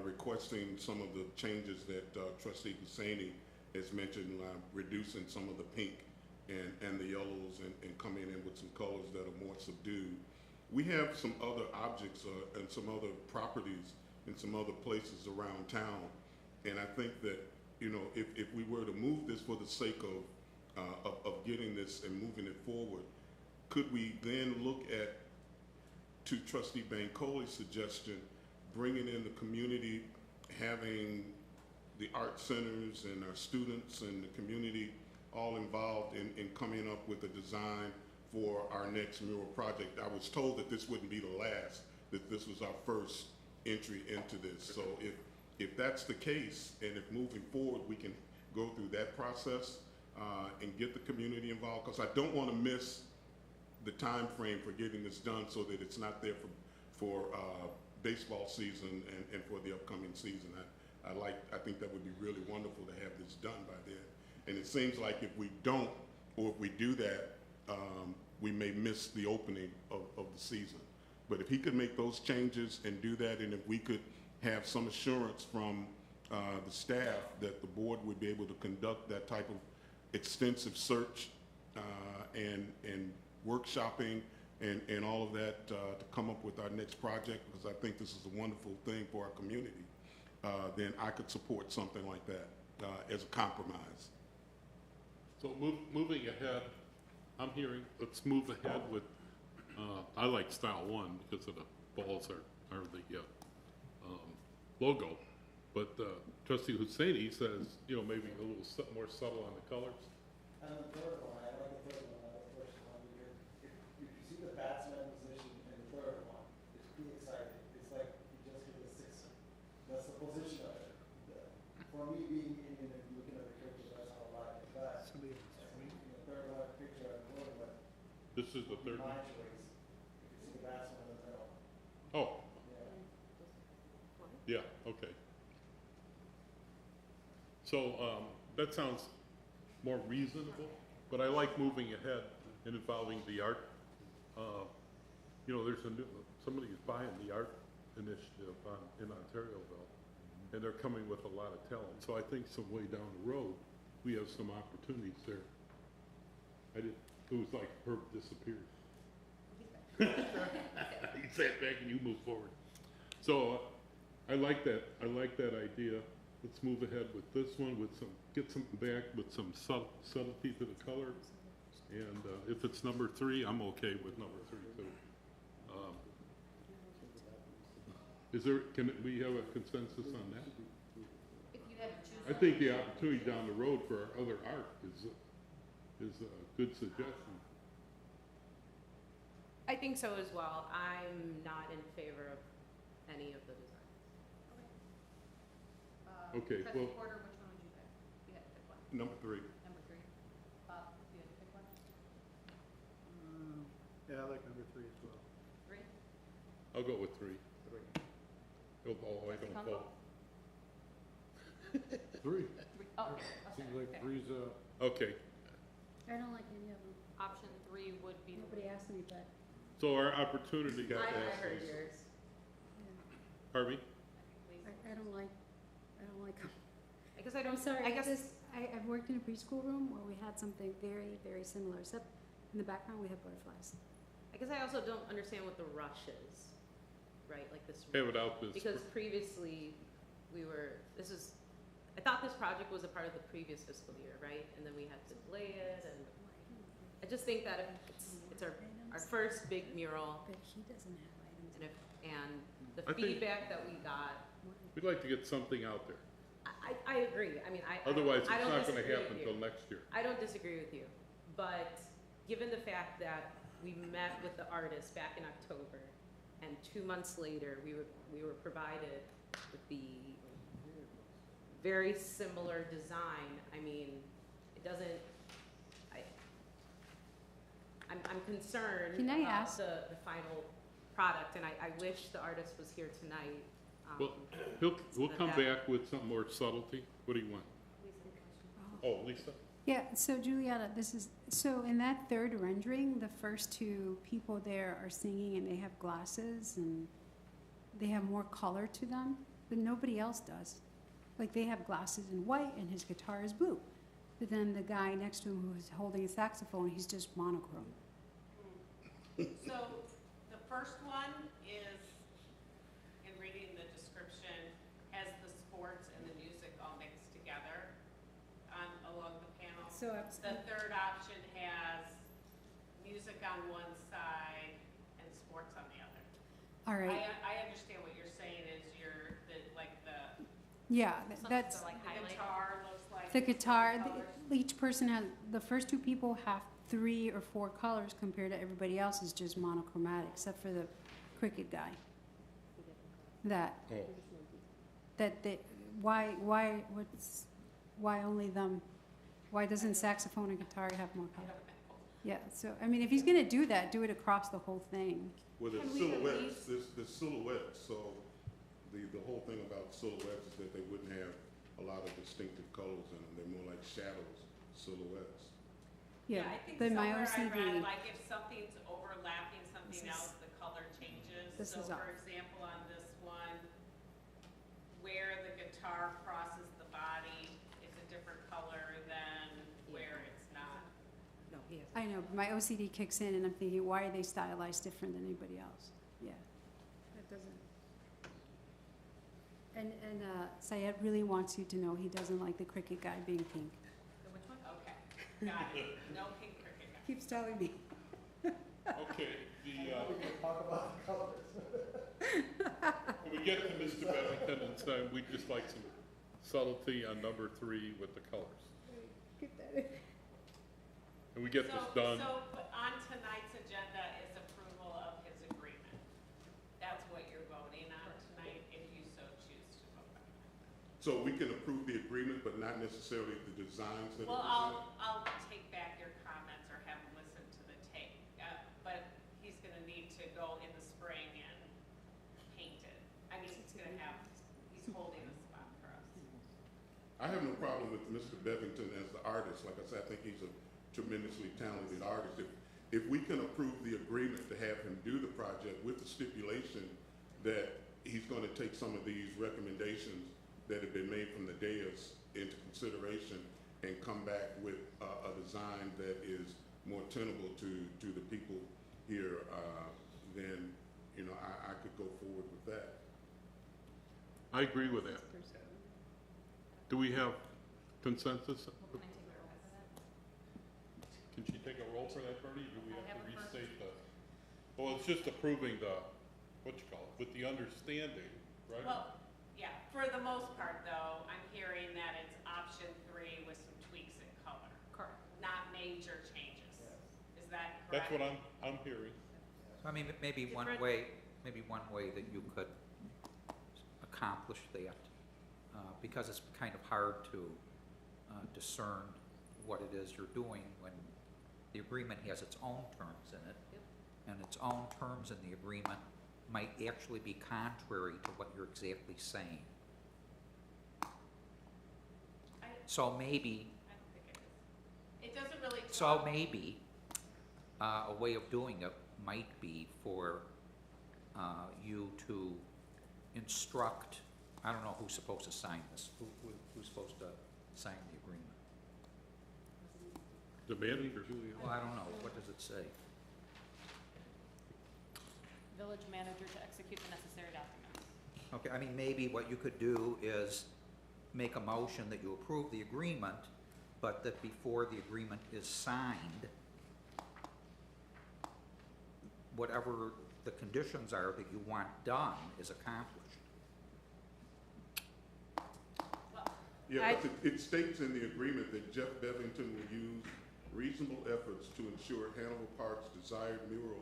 requesting some of the changes that Trustee Hussaini has mentioned, reducing some of the pink and the yellows and coming in with some colors that are more subdued. We have some other objects and some other properties in some other places around town, and I think that, you know, if we were to move this for the sake of getting this and moving it forward, could we then look at, to Trustee Bancoli's suggestion, bringing in the community, having the art centers and our students and the community all involved in coming up with a design for our next mural project. I was told that this wouldn't be the last, that this was our first entry into this. So if that's the case, and if moving forward we can go through that process and get the community involved, because I don't want to miss the time frame for getting this done, so that it's not there for baseball season and for the upcoming season. I think that would be really wonderful to have this done by then. And it seems like if we don't, or if we do that, we may miss the opening of the season. But if he could make those changes and do that, and if we could have some assurance from the staff that the board would be able to conduct that type of extensive search and workshopping and all of that to come up with our next project, because I think this is a wonderful thing for our community, then I could support something like that as a compromise. So moving ahead, I'm hearing, let's move ahead with, I like style 1 because of the balls are or the logo. But trustee Husseini says, you know, maybe a little more subtle on the colors. And the third one, I like the third one, I like the first one, because if you see the batsman position in the third one, it's pretty exciting. It's like you just hit the sixer. That's the position of it. For me, being Indian and looking at the cricket, that's how I like it. But in the third one picture, I really like This is the third my one? choice. If you see the batsman in the middle, Oh, yeah. yeah, okay. So, that sounds more reasonable, but I like moving ahead and involving the art. You know, there's somebody's buying the art initiative in Ontarioville, and they're coming with a lot of talent. So I think some way down the road, we have some opportunities there. It was like Herb disappeared. He sat back and you moved forward. So I like that idea. Let's move ahead with this one with get something back with some subtlety to the color. And if it's number 3, I'm okay with number 3 too. Can we have a consensus on that? If you had to choose. I think the opportunity down the road for our other art is a good suggestion. I think so as well. I'm not in favor of any of the designs. Okay, Trustee well- Porter, which one would you pick? You had to pick one. Number 3. Number 3. Bob, you had to pick one? Yeah, I like number 3 as well. 3? I'll go with 3. Oh, I don't Kunkel? vote. 3. 3, oh, okay. Seems like Okay. 3's, Okay, I don't like any of them. Option 3 would be. Nobody asked me, but, so our opportunity got I asked heard is, yours. yeah, Harvey? I don't like them. I guess I I'm don't, sorry, I guess, I've worked in a preschool room where we had something very, very similar, except in the background we have butterflies. I guess I also don't understand what the rush is, right? Like this. Have it out this. Because previously, I thought this project was a part of the previous fiscal year, right? And then we had to delay it, and I just think that it's our first big mural, But he doesn't have items. and the I think- feedback that we got, We'd like to get something out there. I agree. I mean, Otherwise, it's I don't not gonna disagree happen with until you. next year. I don't disagree with you, but given the fact that we met with the artist back in October, and 2 months later, we were provided with the very similar design, I mean, it doesn't, I'm concerned Can I about ask- the final product, and I wish the artist was here tonight. Well, we'll come back with some more subtlety. What do you want? Oh, Lisa? Yeah, so Julietta, so in that third rendering, the first 2 people there are singing and they have glasses and they have more color to them, but nobody else does. Like, they have glasses in white and his guitar is blue. But then the guy next to him who's holding a saxophone, he's just monochrome. So the first one is, in reading the description, has the sports and the music all mixed together along the panel. So The third option has music on one side and sports on the other. all right, I understand what you're saying is yeah, Something that's, to like the highlight. guitar looks like. the guitar, colors. each person has, the first 2 people have 3 or 4 colors compared to everybody else is just monochromatic, except for the cricket guy. That, Oh, why only them? Why doesn't saxophone and guitar have more color? Yeah, so, I mean, if he's gonna do that, do it across the whole thing. Well, there's Can we at silhouettes, there's silhouettes, so the whole thing about silhouettes is that they wouldn't have a lot of distinctive colors in them. They're more like shadows, silhouettes. Yeah, I think but my somewhere I read, OCD, like if something's overlapping something This is- else, the color changes. this So is off. for example, on this one, where the guitar crosses the body is a different color than where it's not. No, he has. I know, but my OCD kicks in and I'm thinking, why are they stylized different than anybody else? Yeah, that doesn't. And Syed really wants you to know he doesn't like the cricket guy being pink. Which one? Okay, got it. No pink cricket guy. Keeps telling me. Okay, We can talk about the colors. when we get to Mr. Bevington and time, we'd just like some subtlety on number 3 with the colors. And we get this done. So on tonight's agenda is approval of his agreement. That's what you're voting on tonight, if you so choose to vote on it. So we can approve the agreement, but not necessarily the designs that Well, are presented? I'll take back your comments or have him listen to the tape. But he's gonna need to go in the spring and paint it. I mean, he's holding a spot for us. I have no problem with Mr. Bevington as the artist. Like I said, I think he's a tremendously talented artist. If we can approve the agreement to have him do the project with the stipulation that he's gonna take some of these recommendations that have been made from the dais into consideration and come back with a design that is more tenable to the people here, then, you know, I could go forward with that. I agree with that. Do we have consensus? Can she take a roll for that, Bernie? Do we have to restate the? Well, it's just approving the, what you call it, with the understanding, right? Well, yeah, for the most part though, I'm hearing that it's option 3 with some tweaks in color. Correct. Not major changes. Is that correct? That's what I'm hearing. I mean, maybe one way that you could accomplish that, because it's kind of hard to discern what it is you're doing when the agreement has its own terms in it, and its own terms in the agreement might actually be contrary to what you're exactly saying. So maybe, I don't think it is. It doesn't really. so maybe a way of doing it might be for you to instruct, I don't know who's supposed to sign this, who's supposed to sign the agreement? The manager. Well, I don't know, what does it say? Village manager to execute the necessary documents. Okay, I mean, maybe what you could do is make a motion that you approve the agreement, but that before the agreement is signed, whatever the conditions are that you want done is accomplished. Yeah, but it states in the agreement that Jeff Bevington will use reasonable efforts to ensure Hannibal Park's desired mural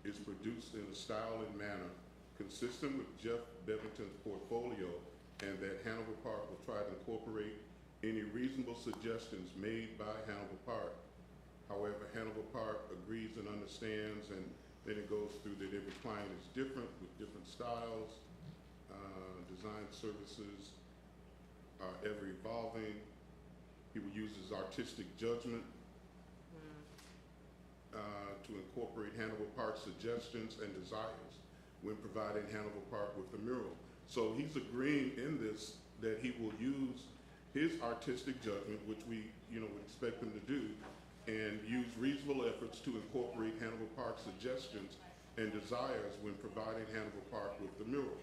is produced in a style and manner consistent with Jeff Bevington's portfolio, and that Hannibal Park will try to incorporate any reasonable suggestions made by Hannibal Park. However, Hannibal Park agrees and understands, and then it goes through that every client is different with different styles, design services are ever evolving. He will use his artistic judgment to incorporate Hannibal Park's suggestions and desires when providing Hannibal Park with the mural. So he's agreeing in this that he will use his artistic judgment, which we, would expect him to do, and use reasonable efforts to incorporate Hannibal Park's suggestions and desires when providing Hannibal Park with the mural.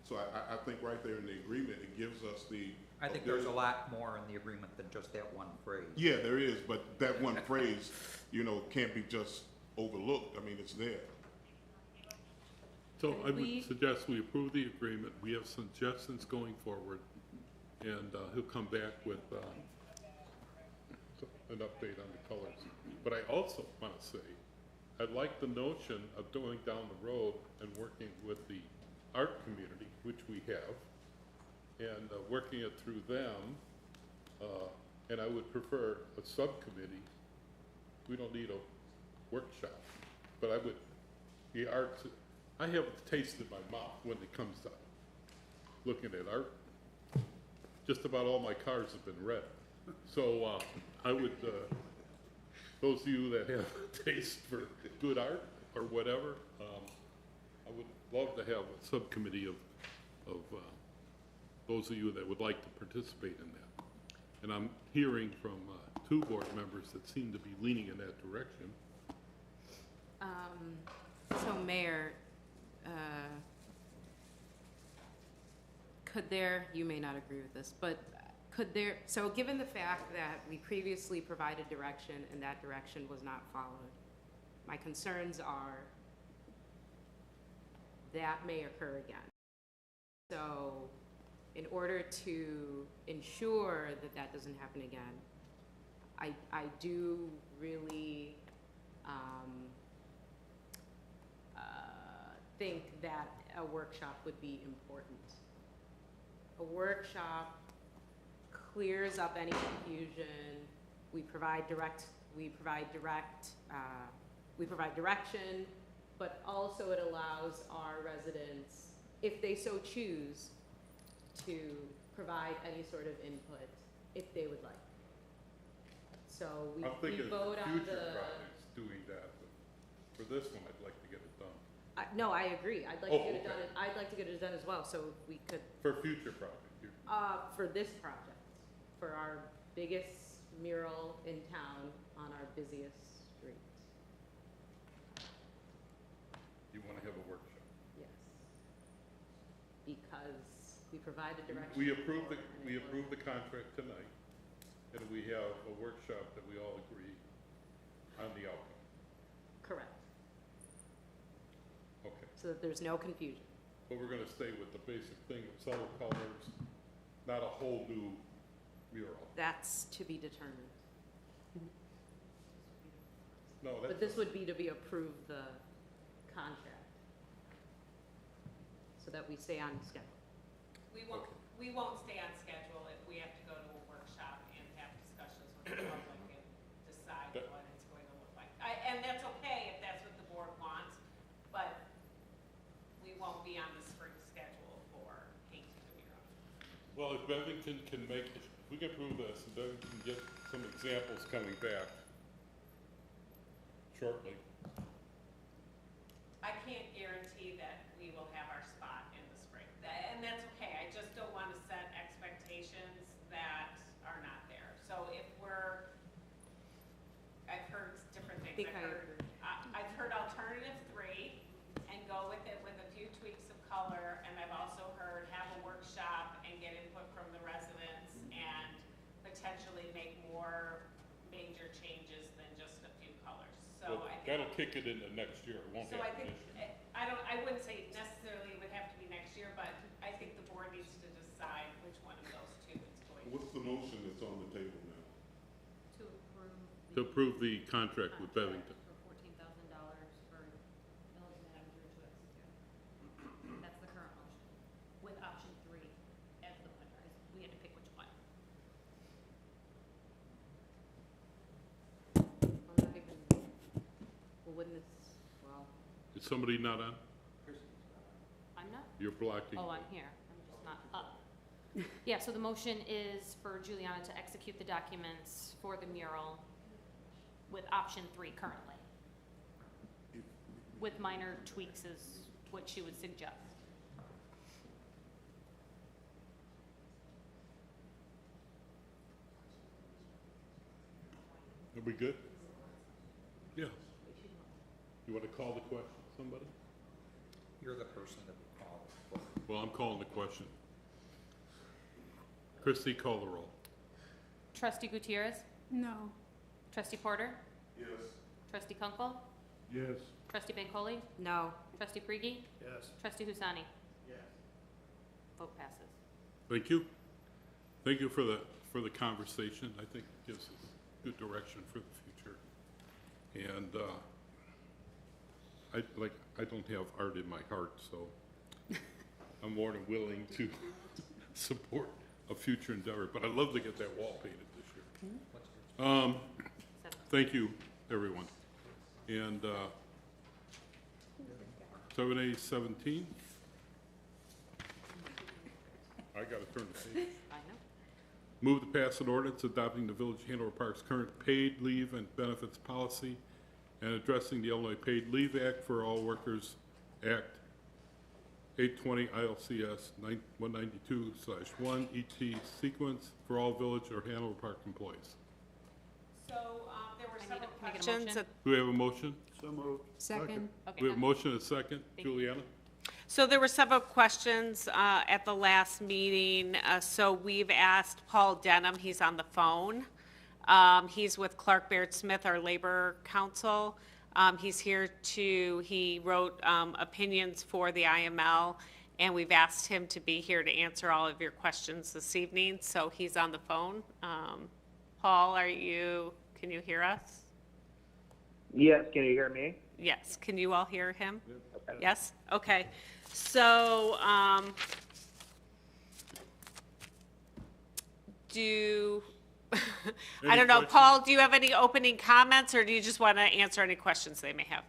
So I think right there in the agreement, it gives us the. I think there's a lot more in the agreement than just that one phrase. Yeah, there is, but that one phrase, can't be just overlooked. I mean, it's there. So I we- would suggest we approve the agreement. We have suggestions going forward, and he'll come back with an update on the colors. But I also want to say, I like the notion of going down the road and working with the art community, which we have, and working it through them. And I would prefer a subcommittee. We don't need a workshop, but I would, the arts, I have a taste in my mouth when it comes to looking at art. Just about all my cars have been red. So I would, those of you that have a taste for good art or whatever, I would love to have a subcommittee of those of you that would like to participate in that. And I'm hearing from 2 board members that seem to be leaning in that direction. So Mayor, could there, you may not agree with this, but could there, so given the fact that we previously provided direction and that direction was not followed, my concerns are that may occur again. So in order to ensure that that doesn't happen again, I do really think that a workshop would be important. A workshop clears up any confusion. We provide direction, but also it allows our residents, if they so choose, to provide any sort of input if they would like. So I'm we thinking vote on future the. projects doing that, but for this one, I'd like to get it done. No, I agree. I'd like Oh, to get it done. okay. I'd like to get it done as well. So we could, For future projects, for this project, for our biggest mural in town on our busiest street. you want to have a workshop. Yes. Because we provided direction. We approved before, and we it approved the wasn't- contract tonight, and we have a workshop that we all agree on the outcome. Correct. Okay, So that there's no confusion. but we're gonna stay with the basic thing of solid colors, not a whole new mural. That's to be determined. No, But that's, this would be to be approved the contract. So that we stay on schedule. We won't stay on schedule if we have to go to a workshop and have discussions with the public and decide That- what it's going to look like. And that's okay if that's what the board wants, but we won't be on the spring schedule for painting the mural. well, if Bevington can make, if we can prove this, and Bevington can get some examples coming back shortly. I can't guarantee that we will have our spot in the spring, and that's okay. I just don't want to set expectations that are not there. So if I've heard different things. think I agree. I've heard alternative 3 and go with it with a few tweaks of color, and I've also heard have a workshop and get input from the residents and potentially make more major changes than just a few colors. So Well, I think. that'll kick it into next year, it won't So I happen think, this year. I wouldn't say necessarily it would have to be next year, but I think the board needs to decide which one of those two it's going to. What's the motion that's on the table now? To approve. To approve the contract with Bevington. For $14,000 for village manager to execute. That's the current motion, with option 3 as the winner. We had to pick which one. I'm not even, well, wouldn't this, well, Is somebody not on? I'm not. You're blocking. Oh, I'm here. I'm just not up. Yeah, so the motion is for Juliana to execute the documents for the mural with option 3 currently. With minor tweaks is what she would suggest. Are we good? Yeah. You want to call the question, somebody? You're the person that would call it. Well, I'm calling the question. Christie, call the roll. Trustee Gutierrez? No. Trustee Porter? Yes. Trustee Kunkel? Yes. Trustee Bancole? no. Trustee Frigie? Yes. Trustee Husani? Yes. Vote passes. Thank you. Thank you for the conversation. I think it gives us good direction for the future. And I don't have art in my heart, so I'm more than willing to support a future endeavor. But I'd love to get that wall painted this year. Thank you, everyone. And 7A17. I gotta turn the page. I know. Move to pass an ordinance adopting the Village of Hanover Park's current paid leave and benefits policy and addressing the Illinois Paid Leave Act for All Workers Act 820 ILCS 192/1 ET sequence for all Village or Hanover Park employees. So, there were I need several to- can I get a questions. motion? Do we have a motion? So moved. Second. We Okay. have a motion and a second. Thank you. Juliana? So there were several questions at the last meeting. So we've asked Paul Denham, he's on the phone. He's with Clark Baird Smith, our labor council. He's here he wrote opinions for the IML, and we've asked him to be here to answer all of your questions this evening. So he's on the phone. Paul, can you hear us? Yes, can you hear me? Yes. Can you all hear him? Okay. Yes? Okay. So, I don't know, questions? Paul, do you have any opening comments, or do you just want to answer any questions they may have?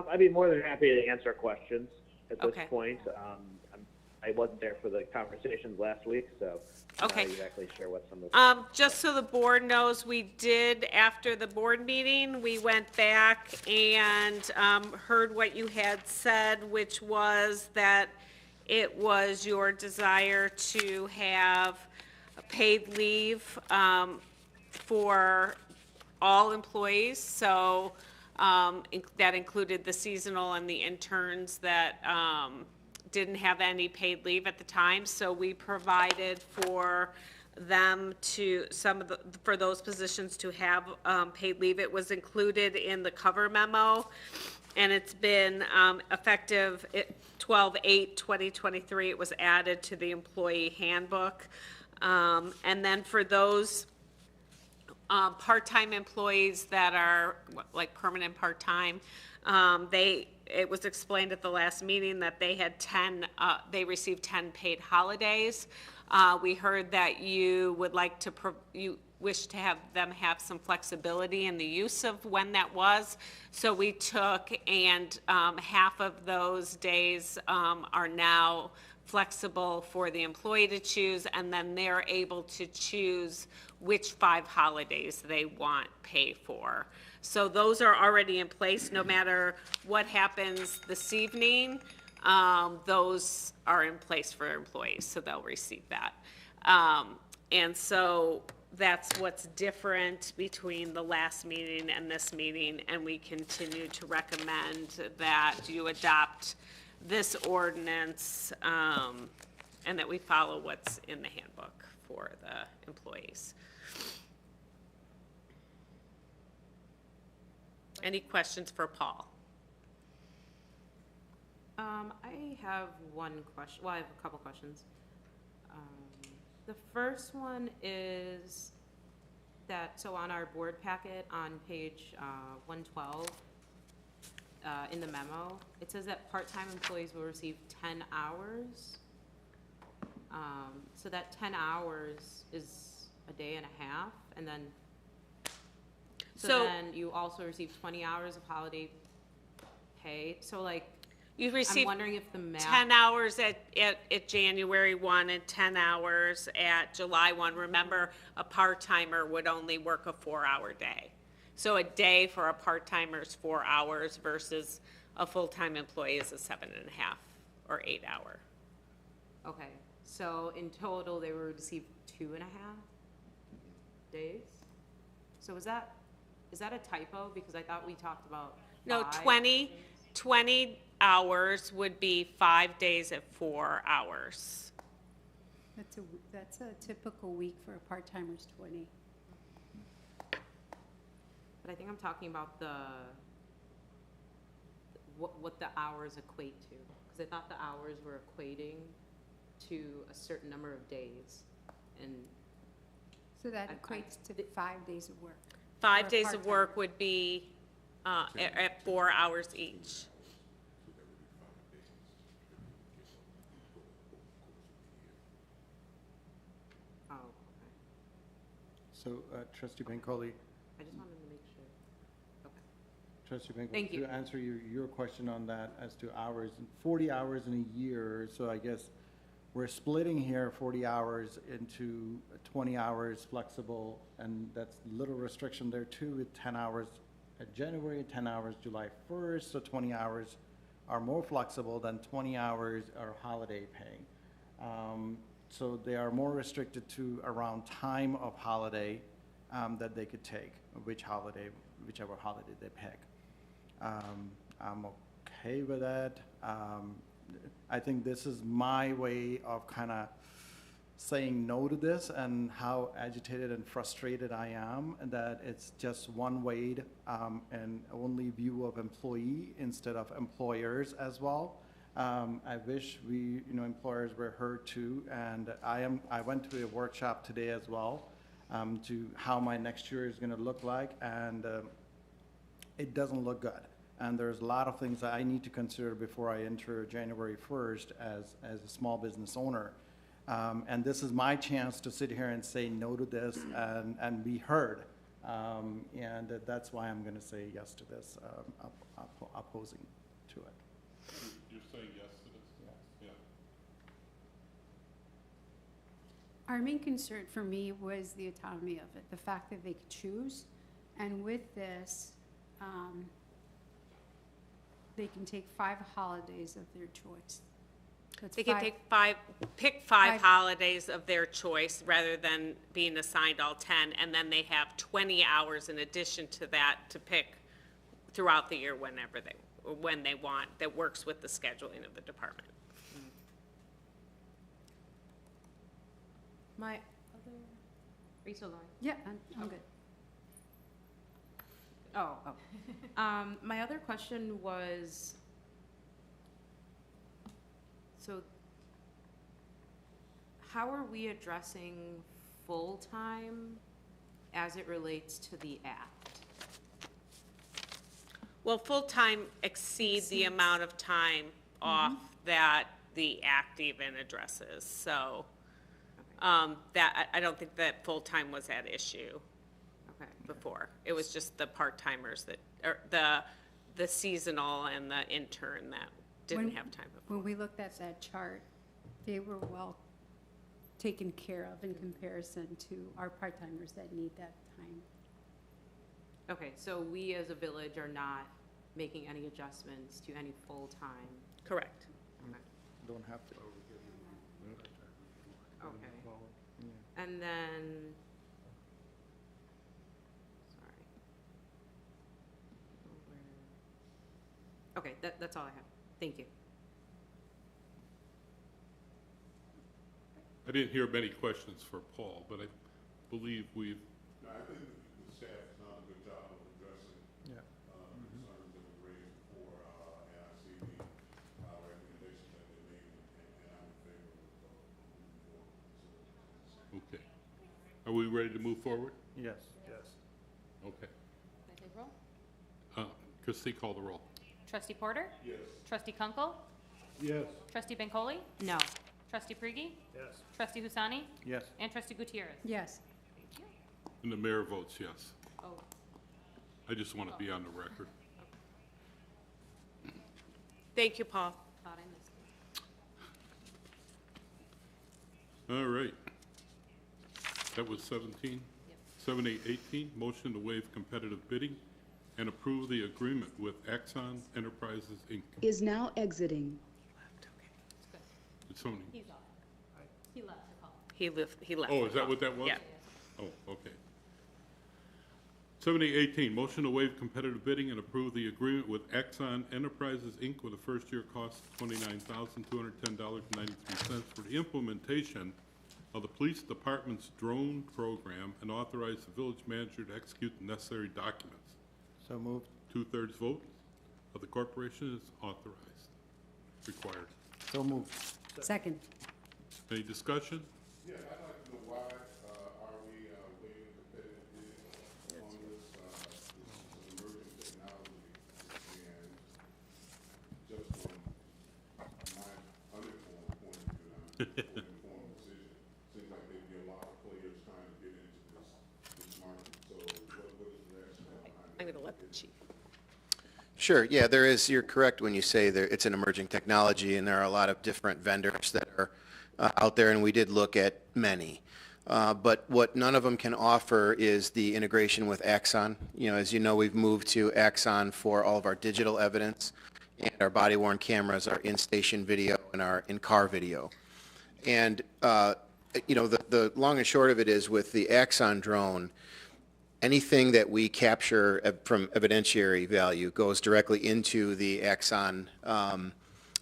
I'd be more than happy to answer questions at this Okay. point. I wasn't there for the conversations last week, so I'm Okay. not exactly sure what some of the. Just so the board knows, we did, after the board meeting, we went back and heard what you had said, which was that it was your desire to have paid leave for all employees. So that included the seasonal and the interns that didn't have any paid leave at the time. So we provided for them for those positions to have paid leave. It was included in the cover memo, and it's been effective 12/8/2023. It was added to the employee handbook. And then for those part-time employees that are like permanent part-time, it was explained at the last meeting that they had they received 10 paid holidays. We heard that you would like to, you wish to have them have some flexibility in the use of when that was. So we took, and half of those days are now flexible for the employee to choose, and then they're able to choose which 5 holidays they want pay for. So those are already in place. No matter what happens this evening, those are in place for employees, so they'll receive that. And so that's what's different between the last meeting and this meeting, and we continue to recommend that you adopt this ordinance, and that we follow what's in the handbook for the employees. Any questions for Paul? I have one question, well, I have a couple questions. The first one is that, so on our board packet on page 112, in the memo, it says that part-time employees will receive 10 hours. So that 10 hours is a day and a half, and then, so then you also receive 20 hours of holiday pay. So like, You I'm receive wondering if the math. 10 hours at January 1 and 10 hours at July 1. Remember, a part-timer would only work a 4-hour day. So a day for a part-timer is 4 hours versus a full-time employee is a 7.5 or 8 hour. Okay, so in total, they will receive 2.5 days? So is that a typo? Because I thought we talked about No, 5 20 hours would be 5 days at 4 hours. That's a typical week for a part-timer's 20. But I think I'm talking about what the hours equate to. Because I thought the hours were equating to a certain number of days. And So that I- equates to 5 days of work. 5 For a days of part-timer. work would be at 4 hours each. oh, okay. So, trustee Bancole, I just wanted to make sure. Okay. trustee Bancole, Thank you. to answer your question on that as to hours, 40 hours in a year, so I guess we're splitting here 40 hours into 20 hours flexible, and that's little restriction there too, with 10 hours at January, 10 hours July 1st, so 20 hours are more flexible than 20 hours are holiday pay. So they are more restricted to around time of holiday that they could take, whichever holiday they pick. I'm okay with it. I think this is my way of kind of saying no to this and how agitated and frustrated I am, and that it's just one way and only view of employee instead of employers as well. I wish employers were heard too, and I went to a workshop today as well to how my next year is going to look like, and it doesn't look good. And there's a lot of things that I need to consider before I enter January 1st as a small business owner. And this is my chance to sit here and say no to this and be heard. And that's why I'm going to say yes to this, opposing to it. You're saying yes to this? Yeah. Our main concern for me was the autonomy of it, the fact that they could choose. And with this, they can take 5 holidays of their choice. That's They can pick five holidays of their choice rather than being assigned all 10, and then they have 20 hours in addition to that to pick throughout the year when they want, that works with the scheduling of the department. My other, are you still going? Yeah, I'm good. My other question was, so how are we addressing full-time as it relates to the act? Well, full-time exceeds the amount of time off that the act even addresses, so that, I don't think that full-time was at issue before. It was just the part-timers that, or the seasonal and the intern that didn't have time before. When we looked at that chart, they were well taken care of in comparison to our part-timers that need that time. Okay, so we as a village are not making any adjustments to any full-time? Correct. Don't have to. Okay. And then, sorry. Okay, that's all I have. Thank you. I didn't hear many questions for Paul, but I believe we've, No, I think the staff's done a good job of addressing concerns that were raised before, and I see the recommendations that they made, and I'm in favor of moving forward. okay. Are we ready to move forward? Yes. Okay. Can I take roll? Christie, call the roll. Trustee Porter? Yes. Trustee Kunkel? Yes. Trustee Bancole? No. Trustee Prigi? Yes. Trustee Husani? Yes. And Trustee Gutierrez? Yes. Thank you. And the mayor votes yes. Oh, I just want to be on the record. Thank you, Paul. thought I missed it. All right. That was 17? 7/8/18, motion to waive competitive bidding and approve the agreement with Axon Enterprises, Inc. is now exiting. It's good. It's Sony. He's off. He left the call. He left. Oh, is that what that was? Yeah. Oh, okay. 7/8/18, motion to waive competitive bidding and approve the agreement with Axon Enterprises, Inc. with a first-year cost of $29,210.93 for the implementation of the police department's drone program and authorize the village manager to execute the necessary documents. So moved. 2/3 vote of the corporation is authorized, required. So moved. Second. Any discussion? Yeah, I'd like to know why, are we, waiving competitive bidding on this, this is an emerging technology, and just from my uninformed point of view, and I'm an informed decision, seems like there'd be a lot of players trying to get into this market, so what is the rationale behind I'm that? going to let the chief. Sure, yeah, there is, you're correct when you say there, it's an emerging technology, and there are a lot of different vendors that are out there, and we did look at many. But what none of them can offer is the integration with Axon. You know, as you know, we've moved to Axon for all of our digital evidence, and our body-worn cameras, our in-station video, and our in-car video. And, you know, the long and short of it is with the Axon drone, anything that we capture from evidentiary value goes directly into the Axon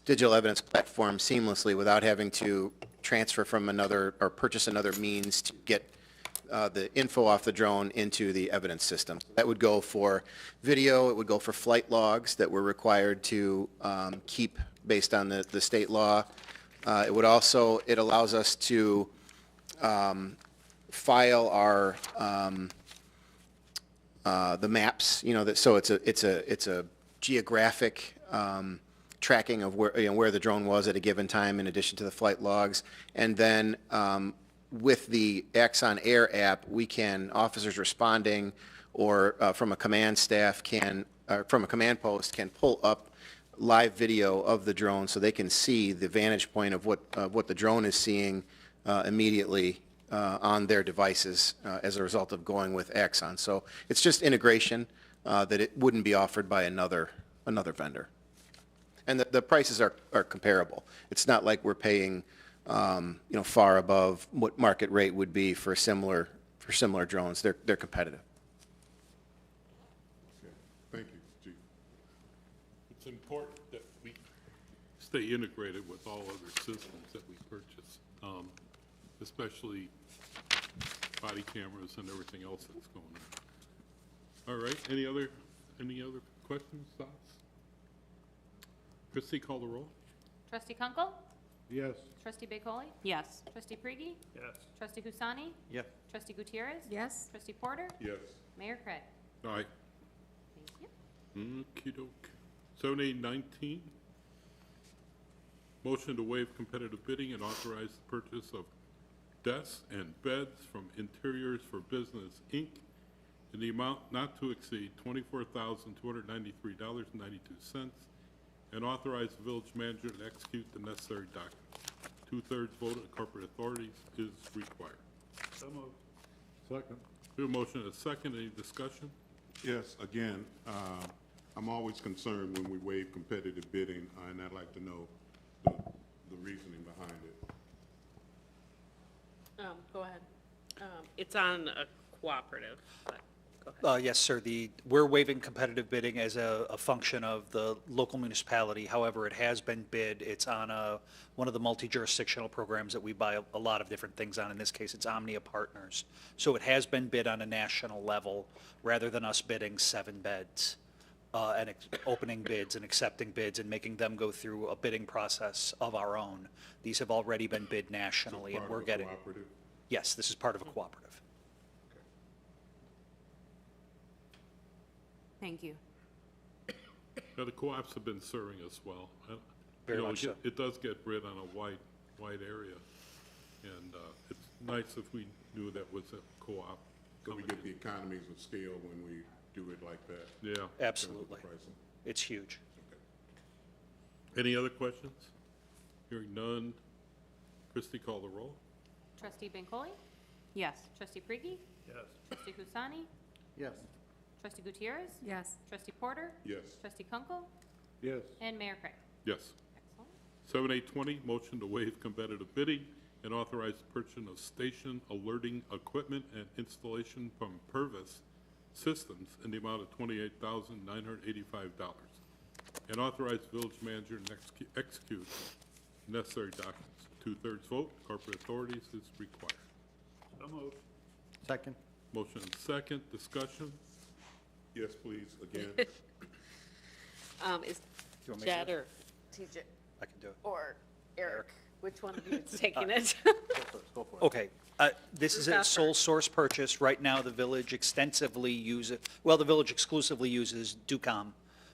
digital evidence platform seamlessly without having to transfer from another or purchase another means to get the info off the drone into the evidence system. That would go for video, it would go for flight logs that we're required to keep based on the state law. It would also, it allows us to file our the maps, you know, that, so it's a geographic tracking of where, you know, where the drone was at a given time in addition to the flight logs. And then with the Axon Air app, we can, officers responding or from a command staff can, from a command post can pull up live video of the drone so they can see the vantage point of what the drone is seeing immediately on their devices as a result of going with Axon. So it's just integration that it wouldn't be offered by another vendor. And the prices are comparable. It's not like we're paying you know, far above what market rate would be for similar drones. They're competitive. Okay. Thank you, Chief. It's important that we stay integrated with all other systems that we purchase, especially body cameras and everything else that's going on. All right, any other questions, thoughts? Christie, call the roll. Trustee Kunkel? Yes. Trustee Bancole? Yes. Trustee Prigi? Yes. Trustee Husani? Yes. Trustee Gutierrez? Yes? Trustee Porter? Yes. Mayor Craig? Aye. Thank you. Okey-doke. 7819, motion to waive competitive bidding and authorize the purchase of desks and beds from Interiors for Business, Inc. in the amount not to exceed $24,293.92, and authorize the village manager to execute the necessary documents. 2/3 vote of corporate authorities is required. So moved. Second. We have a motion and a second. Any discussion? Yes, again, I'm always concerned when we waive competitive bidding, and I'd like to know the reasoning behind it. Go ahead. It's on a cooperative, but go ahead. Yes, sir. We're waiving competitive bidding as a function of the local municipality. However, it has been bid. It's on one of the multi-jurisdictional programs that we buy a lot of different things on. In this case, it's Omnia Partners. So it has been bid on a national level rather than us bidding 7 beds and opening bids and accepting bids and making them go through a bidding process of our own. These have already been bid nationally, So and part we're of a getting. cooperative? Yes, this is part of a cooperative. Thank you. Now, the co-ops have been serving us well. Very You know, much so. It does get bid on a wide area, and it's nice if we knew that was a co-op. So we get the economies of scale when we do it like that. Yeah. in terms of Absolutely. pricing. It's huge. Any other questions? Hearing none. Christie, call the roll. Trustee Bancole? Yes. Trustee Prigi? Yes. Trustee Husani? Yes. Trustee Gutierrez? Yes. Trustee Porter? Yes. Trustee Kunkel? Yes. And Mayor Craig? Yes. Excellent. 7820, motion to waive competitive bidding and authorize the purchase of station alerting equipment and installation from Purvis Systems in the amount of $28,985. And authorize the village manager to execute necessary documents. 2/3 vote, corporate authorities is required. So moved. Second. Motion and second, discussion. Yes, please, again. Is You want me to Jed do or TJ I can do it. or Eric, which one of you is taking it? Okay, this is a Who's sole source purchase. Right now, the village extensively uses, well, the village exclusively uses Ducom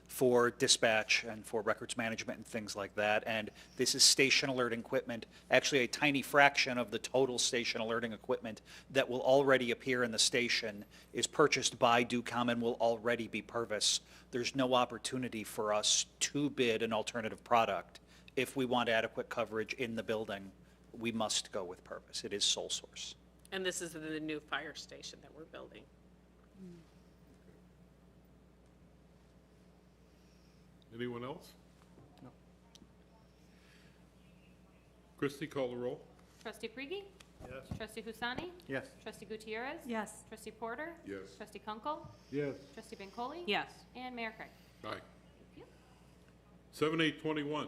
for dispatch and for records management and things like that. And this is station alerting equipment, actually a tiny fraction of the total station alerting equipment that will already appear in the station is purchased by Ducom and will already be Purvis. There's no opportunity for us to bid an alternative product. If we want adequate coverage in the building, we must go with Purvis. It is sole source. And this is the new fire station that we're building. Anyone else? No. Christie, call the roll. Trustee Prigi? Yes. Trustee Husani? Yes. Trustee Gutierrez? Yes. Trustee Porter? Yes. Trustee Kunkel? Yes. Trustee Bancole? Yes. And Mayor Craig. Aye. 7821,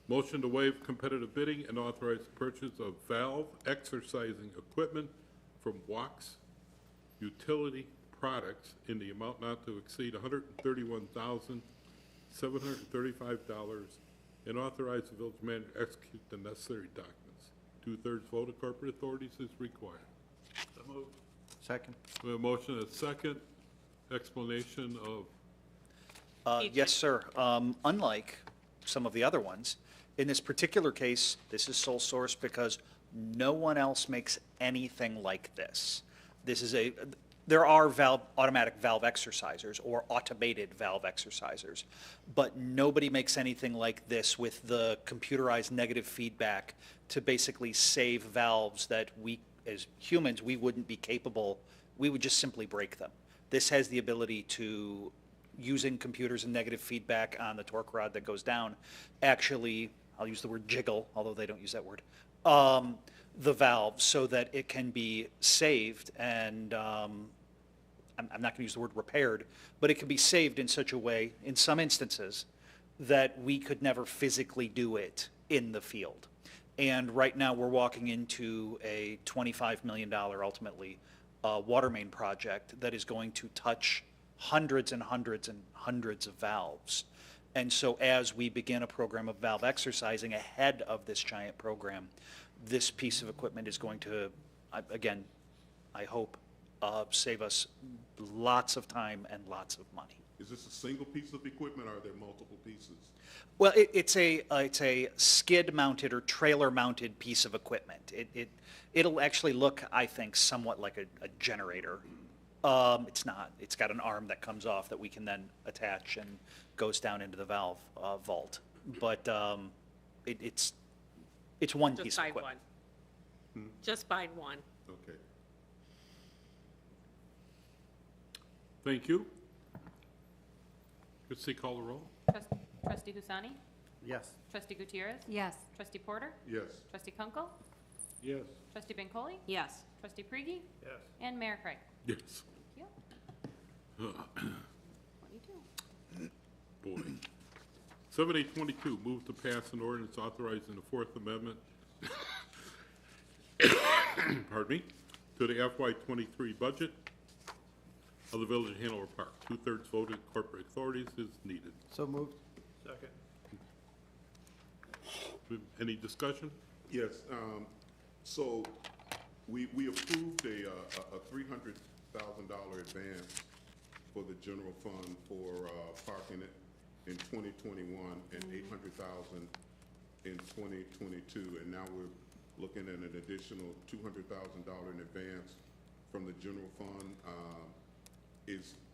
motion to waive competitive bidding and authorize the purchase of valve exercising equipment from Wax Utility Products in the amount not to exceed $131,735 and authorize the village manager to execute the necessary documents. 2/3 vote of corporate authorities is required. So moved. Second. We have a motion and a second. Explanation of, Yes, sir. Unlike some of the other ones, in this particular case, this is sole source because no one else makes anything like this. There are automatic valve exercisers or automated valve exercisers, but nobody makes anything like this with the computerized negative feedback to basically save valves that we, as humans, we wouldn't be capable, we would just simply break them. This has the ability to, using computers and negative feedback on the torque rod that goes down, actually, I'll use the word jiggle, although they don't use that word, the valve so that it can be saved and, I'm not going to use the word repaired, but it can be saved in such a way, in some instances, that we could never physically do it in the field. And right now, we're walking into a $25 million, ultimately, water main project that is going to touch hundreds and hundreds and hundreds of valves. And so as we begin a program of valve exercising ahead of this giant program, this piece of equipment is going to, again, I hope, save us lots of time and lots of money. Is this a single piece of equipment, or are there multiple pieces? Well, it's a skid-mounted or trailer-mounted piece of equipment. It'll actually look, I think, somewhat like a generator. It's not. It's got an arm that comes off that we can then attach and goes down into the valve vault. But it's one piece of equipment. Just find one. Okay. thank you. Trustee call the roll. Trustee Husani? Yes. Trustee Gutierrez? Yes. Trustee Porter? Yes. Trustee Kunkel? Yes. Trustee Bancole? Yes. Trustee Priegi? Yes. And Mayor Craig. Yes. Thank you. 22. Boy. 7822, move to pass an ordinance authorizing the Fourth Amendment, pardon me, to the FY23 budget of the Village of Hanover Park. 2/3 voted corporate authorities is needed. So moved. Second. Any discussion? Yes, so we approved a $300,000 advance for the general fund for parking it in 2021 and $800,000 in 2022. And now we're looking at an additional $200,000 in advance from the general fund.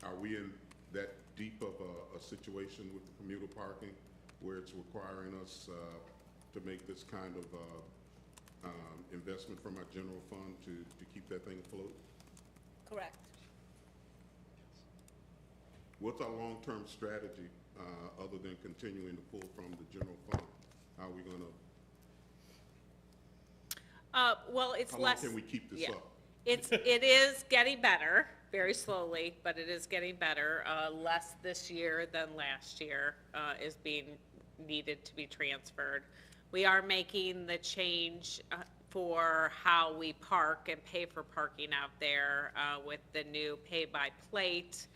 Are we in that deep of a situation with the commuter parking where it's requiring us to make this kind of investment from our general fund to keep that thing afloat? Correct. What's our long-term strategy other than continuing to pull from the general fund? How are we gonna, Well, it's how long less. can we keep this yeah. up? It is getting better, very slowly, but it is getting better. Less this year than last year is being needed to be transferred. We are making the change for how we park and pay for parking out there with the new pay by plate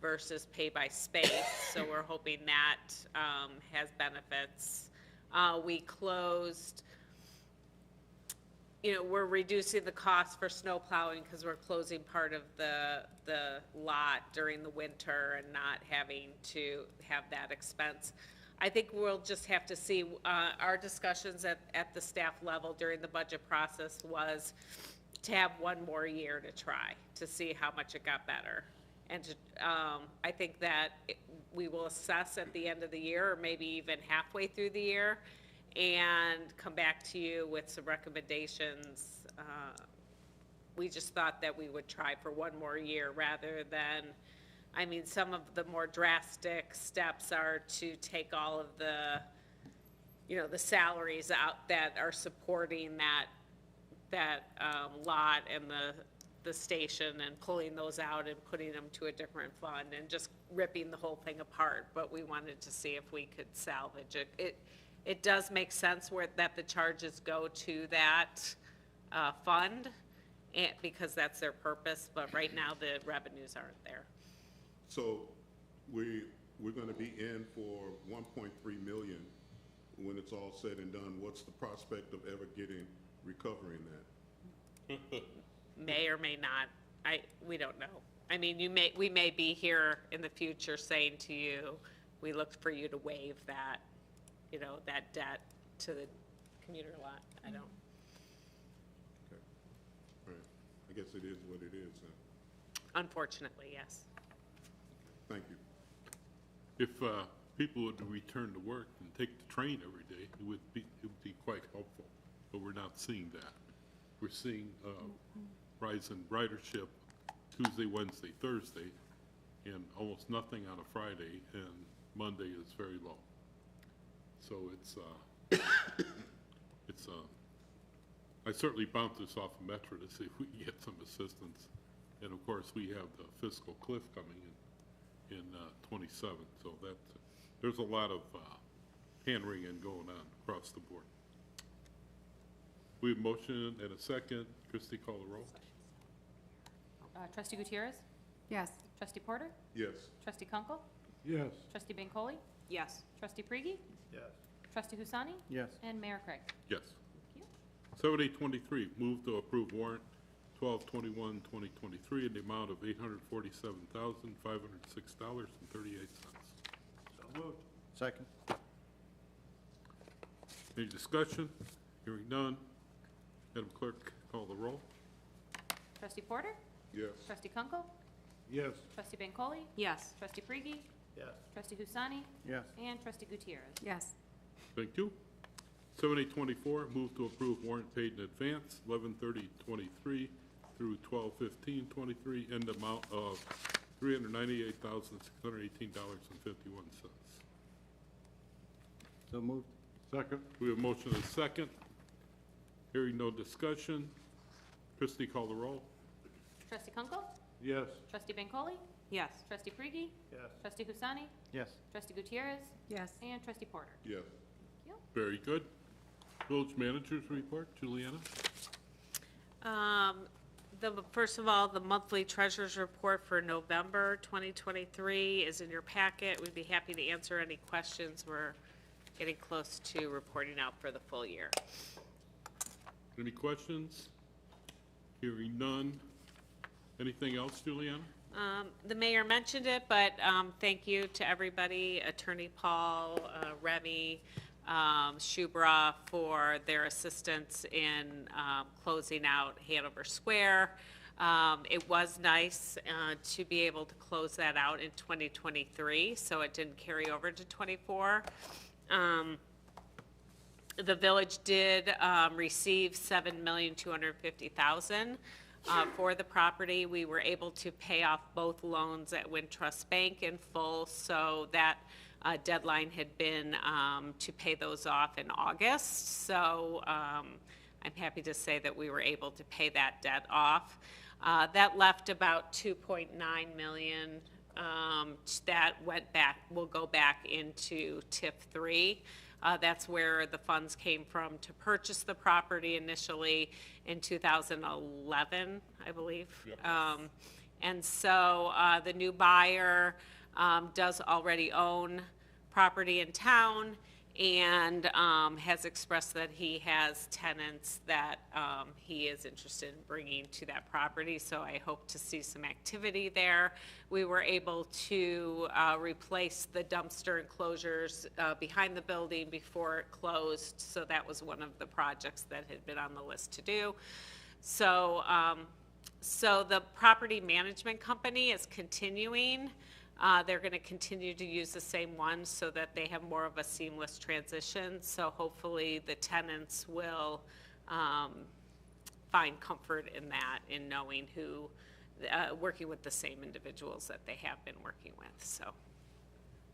versus pay by space. So we're hoping that has benefits. We closed, we're reducing the cost for snow plowing because we're closing part of the lot during the winter and not having to have that expense. I think we'll just have to see, our discussions at the staff level during the budget process was to have one more year to try, to see how much it got better. And to, I think that we will assess at the end of the year, or maybe even halfway through the year, and come back to you with some recommendations. We just thought that we would try for one more year rather than, some of the more drastic steps are to take all of the, the salaries out that are supporting that lot and the station and pulling those out and putting them to a different fund and just ripping the whole thing apart, but we wanted to see if we could salvage it. It does make sense that the charges go to that fund, because that's their purpose, but right now the revenues aren't there. So we're gonna be in for 1.3 million when it's all said and done. What's the prospect of ever recovering that? May or may not. We don't know. I mean, we may be here in the future saying to you, we look for you to waive that, that debt to the commuter lot. I don't. Okay. All right. I guess it is what it is then. Unfortunately, yes. Thank you. If people would return to work and take the train every day, it would be quite helpful, but we're not seeing that. We're seeing rise in ridership Tuesday, Wednesday, Thursday, and almost nothing on a Friday, and Monday is very low. So I certainly bounced this off of Metro to see if we can get some assistance. And of course, we have the fiscal cliff coming in 27, so there's a lot of hand-wringing going on across the board. We have a motion and a second. Christie, call the roll. Trustee Gutierrez? Yes. Trustee Porter? Yes. Trustee Kunkel? Yes. Trustee Bancole? Yes. Trustee Priegi? Yes. Trustee Husani? Yes. And Mayor Craig? Yes. Thank you. 7823, move to approve warrant 12/21/2023 in the amount of $847,506.38. So moved. Second. Any discussion? Hearing none. Madam Clerk, call the roll. Trustee Porter? Yes. Trustee Kunkel? Yes. Trustee Bancole? Yes. Trustee Priegi? Yes. Trustee Husani? Yes. And Trustee Gutierrez? Yes. Thank you. 7824, move to approve warrant paid in advance, 11/30/23 through 12/15/23, in the amount of $398,618.51. So moved. Second. We have a motion and a second. Hearing no discussion. Christie, call the roll. Trustee Kunkel? Yes. Trustee Bancole? Yes. Trustee Priegi? Yes. Trustee Husani? Yes. Trustee Gutierrez? Yes. And Trustee Porter? Yes. Thank Very good. Village Manager's Report, Juliana. First of all, the monthly treasurer's report for November 2023 is in your packet. We'd be happy to answer any questions. We're getting close to reporting out for the full year. Any questions? Hearing none. Anything else, Juliana? The mayor mentioned it, but thank you to everybody, Attorney Paul, Remy, Shubra, for their assistance in closing out Hanover Square. It was nice to be able to close that out in 2023, so it didn't carry over to 24. The village did receive $7,250,000 for the property. We were able to pay off both loans at Wintrust Bank in full, so that deadline had been to pay those off in August. So I'm happy to say that we were able to pay that debt off. That left about $2.9 million that will go back into TIF 3. That's where the funds came from to purchase the property initially in 2011, I believe. Yep. And so the new buyer does already own property in town and has expressed that he has tenants that he is interested in bringing to that property. So I hope to see some activity there. We were able to replace the dumpster enclosures behind the building before it closed. So that was one of the projects that had been on the list to do. So, so the property management company is continuing. They're going to continue to use the same one so that they have more of a seamless transition. So hopefully the tenants will find comfort in that, in knowing who, working with the same individuals that they have been working with. So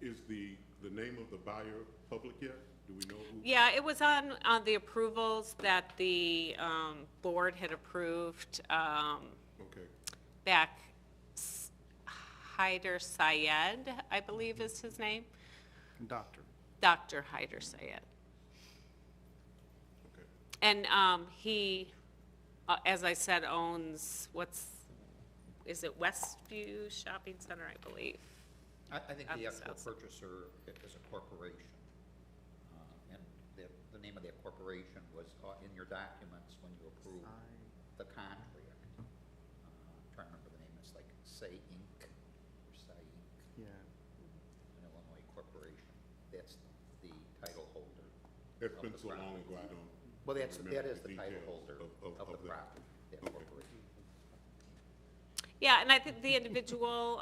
Is the name of the buyer public yet? Do we know who? Yeah, it was on the approvals that the board had approved Okay. back. Haider Syed, I believe is his name. Doctor. Dr. Haider Syed. Okay. And he, as I said, owns, is it Westview Shopping Center, I believe? I think On the the actual south side. purchaser is a corporation. And the name of that corporation was in your documents when you approved the contract. I'm trying to remember the name, it's like Say Inc. or Say Inc. Yeah. An Illinois corporation. That's the title holder. It's of been the so property. long ago, I don't. Well, that remember is the title details holder of the that. property, that Okay. corporation. Yeah, and I think the individual,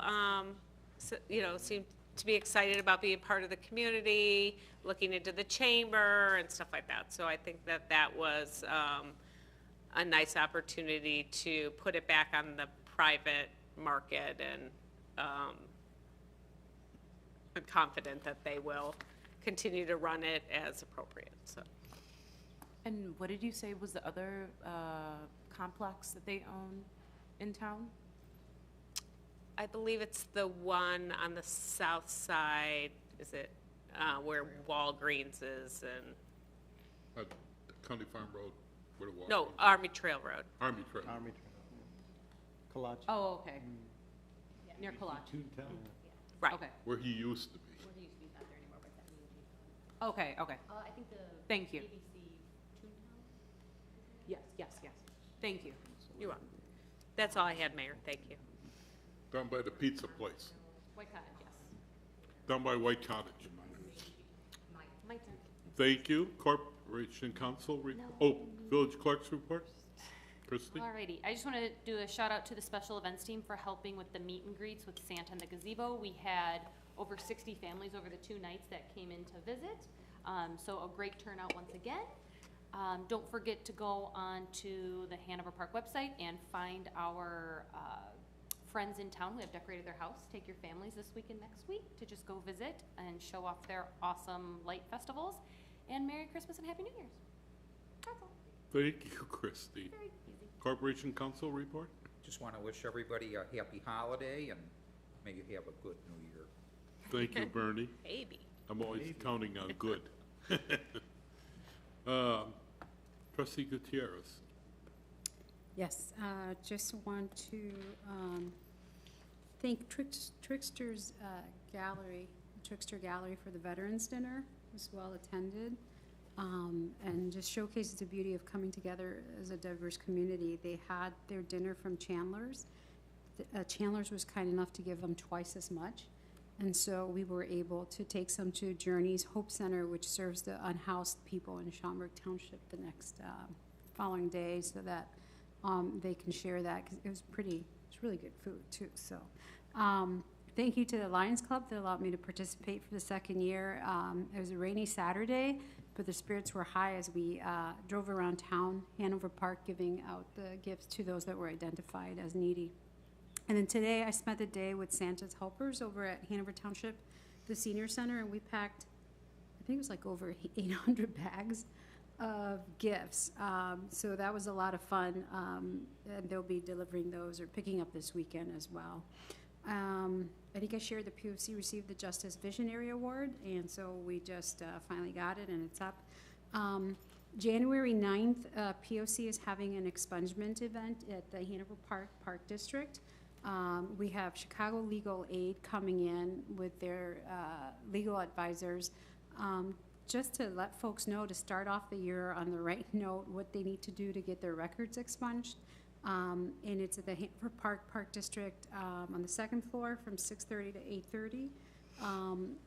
seemed to be excited about being part of the community, looking into the chamber and stuff like that. So I think that was a nice opportunity to put it back on the private market, and I'm confident that they will continue to run it as appropriate, so. And what did you say was the other complex that they own in town? I believe it's the one on the south side, is it, where Walgreens is, and, County Farm Road, where the water. no, Army Trail Road. Army Trail. Army Trail. Kalachi. Oh, okay. Near Kalachi. Toontown. Right. Okay, Where he used to be. Where he used to be, not there anymore, but that new okay, okay. I think the. Thank you. ABC Toontown? Yes, yes, yes. Thank you. You're welcome. That's all I had, Mayor, thank you. Down by the pizza place, White Cottage, yes. down by White Cottage. My turn. Thank you. Corporation Council, Village Clerk's report. Christie? Alrighty, I just want to do a shout out to the special events team for helping with the meet and greets with Santa and the gazebo. We had over 60 families over the 2 nights that came in to visit, so a great turnout once again. Don't forget to go on to the Hanover Park website and find our friends in town who have decorated their house. Take your families this week and next week to just go visit and show off their awesome light festivals. And Merry Christmas and Happy New Year's. That's all. Thank you, Christie. Very easy. Corporation Council report? Just want to wish everybody a happy holiday, and may you have a good new year. Thank you, Bernie. Maybe. I'm always counting on good. Trustee Gutierrez. Yes, just want to thank Trickster's Gallery, Trickster Gallery for the Veterans Dinner. It was well attended, and just showcases the beauty of coming together as a diverse community. They had their dinner from Chandler's. Chandler's was kind enough to give them twice as much. And so we were able to take some to Journey's Hope Center, which serves the unhoused people in Schaumburg Township the next following day, so that they can share that, because it's really good food too. So thank you to the Lions Club that allowed me to participate for the second year. It was a rainy Saturday, but the spirits were high as we drove around town, Hanover Park, giving out the gifts to those that were identified as needy. And then today I spent the day with Santa's helpers over at Hanover Township, the senior center, and we packed, I think it was like over 800 bags of gifts. So that was a lot of fun, and they'll be delivering those or picking up this weekend as well. I think I shared the POC received the Justice Visionary Award, and so we just finally got it, and it's up. January 9th, POC is having an expungement event at the Hanover Park District. We have Chicago Legal Aid coming in with their legal advisors, just to let folks know to start off the year on the right note, what they need to do to get their records expunged. And it's at the Hanover Park District on the 2nd floor from 6:30 to 8:30.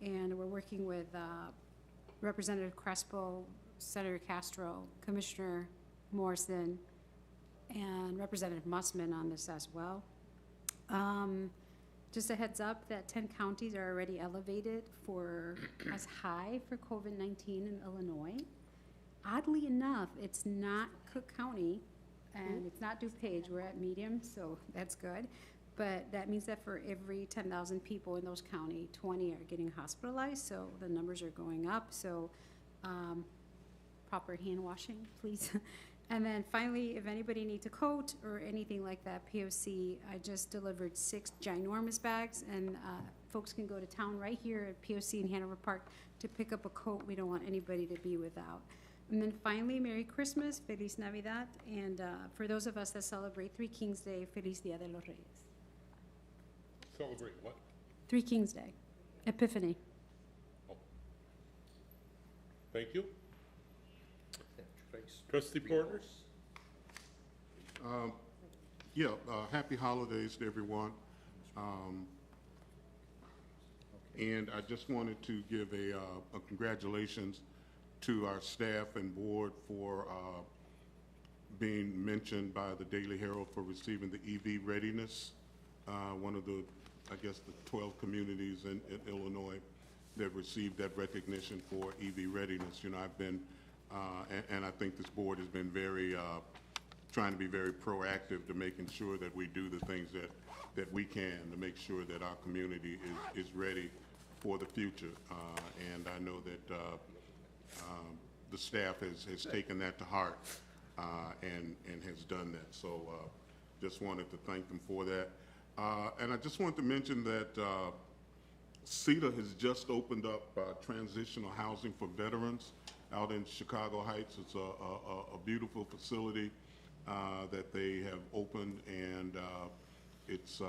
And we're working with Representative Crespo, Senator Castro, Commissioner Morrison, and Representative Mussman on this as well. Just a heads up that 10 counties are already elevated as high for COVID-19 in Illinois. Oddly enough, it's not Cook County and it's not DuPage. We're at medium, so that's good. But that means that for every 10,000 people in those counties, 20 are getting hospitalized, so the numbers are going up. So proper hand washing, please. And then finally, if anybody needs a coat or anything like that, POC, I just delivered 6 ginormous bags, and folks can go to town right here at POC in Hanover Park to pick up a coat. We don't want anybody to be without. And then finally, Merry Christmas, Feliz Navidad, and for those of us that celebrate Three Kings Day, Feliz Dia de los Reyes. Celebrate what? Three Kings Day, Epiphany. Thank you. Trustee Porter? Yeah, happy holidays to everyone. And I just wanted to give a congratulations to our staff and board for being mentioned by the Daily Herald for receiving the EV Readiness, one of the, I guess, the 12 communities in Illinois that received that recognition for EV Readiness. You know, I've been, and I think this board has been very, trying to be very proactive to making sure that we do the things that we can to make sure that our community is ready for the future. And I know that the staff has taken that to heart and has done that. So just wanted to thank them for that. And I just wanted to mention that CETA has just opened up transitional housing for veterans out in Chicago Heights. It's a beautiful facility that they have opened, and it's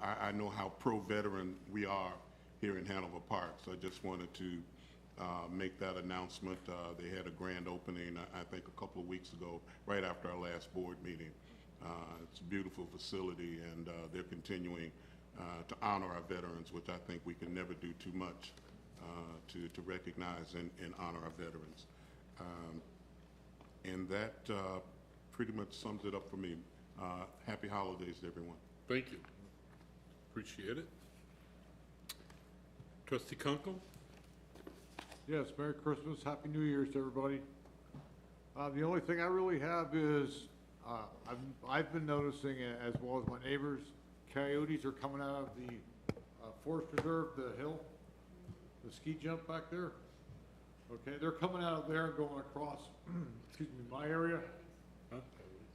I know how pro-veteran we are here in Hanover Park, so I just wanted to make that announcement. They had a grand opening, I think, a couple of weeks ago, right after our last board meeting. It's a beautiful facility, and they're continuing to honor our veterans, which I think we can never do too much to recognize and honor our veterans. And that pretty much sums it up for me. Happy holidays to everyone. Thank you. Appreciate it. Trustee Kunkel? Yes, Merry Christmas, Happy New Year's to everybody. The only thing I really have is, I've been noticing, as well as my neighbors, coyotes are coming out of the Forest Reserve, the hill, the ski jump back there. Okay, they're coming out of there and going across, excuse me, my area,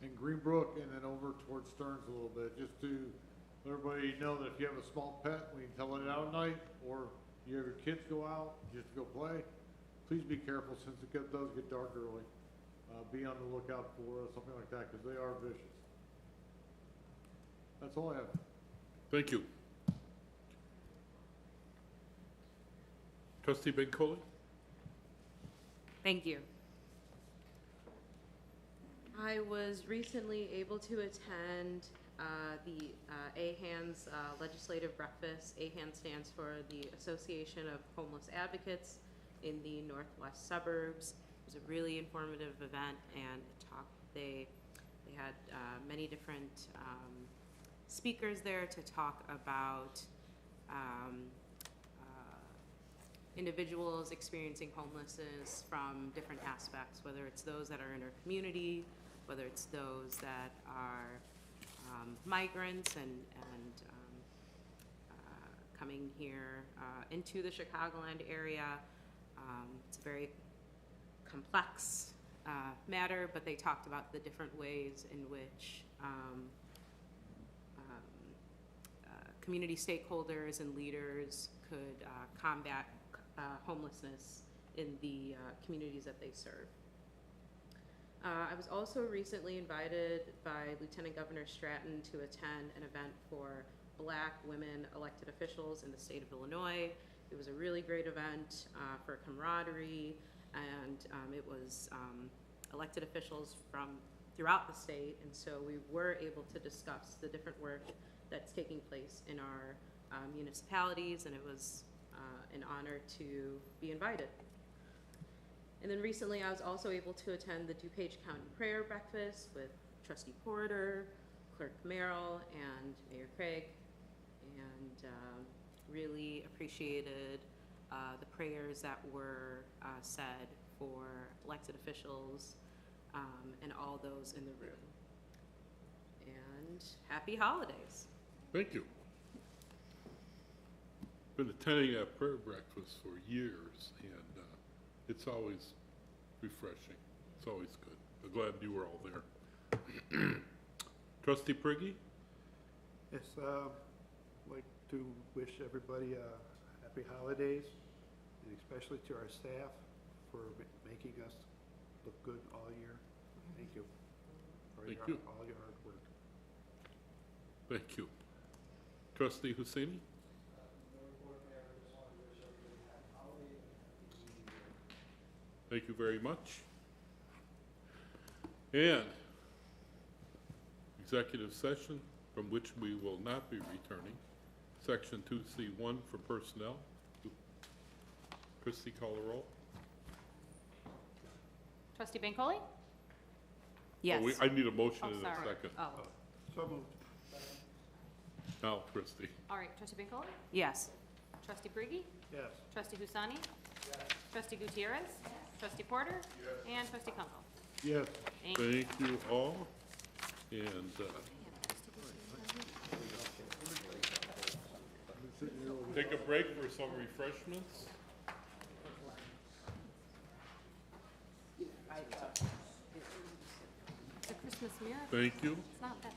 in Greenbrook, and then over towards Stearns a little bit, just to let everybody know that if you have a small pet, when you tell it out at night, or you have your kids go out just to go play, please be careful, since it does get dark early. Be on the lookout for something like that, because they are vicious. That's all I have. Thank you. Trustee Bincoli? Thank you. I was recently able to attend the AHANS legislative breakfast. AHANS stands for the Association of Homeless Advocates in the Northwest Suburbs. It was a really informative event, and they had many different speakers there to talk about individuals experiencing homelessness from different aspects, whether it's those that are in our community, whether it's those that are migrants and coming here into the Chicagoland area. It's a very complex matter, but they talked about the different ways in which community stakeholders and leaders could combat homelessness in the communities that they serve. I was also recently invited by Lieutenant Governor Stratton to attend an event for Black women elected officials in the state of Illinois. It was a really great event for camaraderie, and it was elected officials from throughout the state, and so we were able to discuss the different work that's taking place in our municipalities, and it was an honor to be invited. And then recently I was also able to attend the DuPage County Prayer Breakfast with Trustee Porter, Clerk Merrill, and Mayor Craig, and really appreciated the prayers that were said for elected officials and all those in the room. And happy holidays. Thank you. Been attending that prayer breakfast for years, and It's always refreshing. It's always good. I'm glad you were all there. Trustee Priggy? Yes, like to wish everybody happy holidays, and especially to our staff for making us look good all year. Thank you. For Thank you. all your hard work. Thank you. Trustee Husseini? Thank you very much. And executive session from which we will not be returning. Section 2C1 for personnel. Christie, call the roll. Trustee Bancole? Yes. Oh, I need a motion Oh, in a sorry. second. Oh, So moved. Now, Christie. All right, Trustee Bancole? yes. Trustee Brigi? Yes. Trustee Husani? Trustee Gutierrez? Trustee Porter? And Trustee Kunkel? Yes. Thank you. Thank you all. And take a break for some refreshments. It's a Christmas miracle. Thank you. It's not that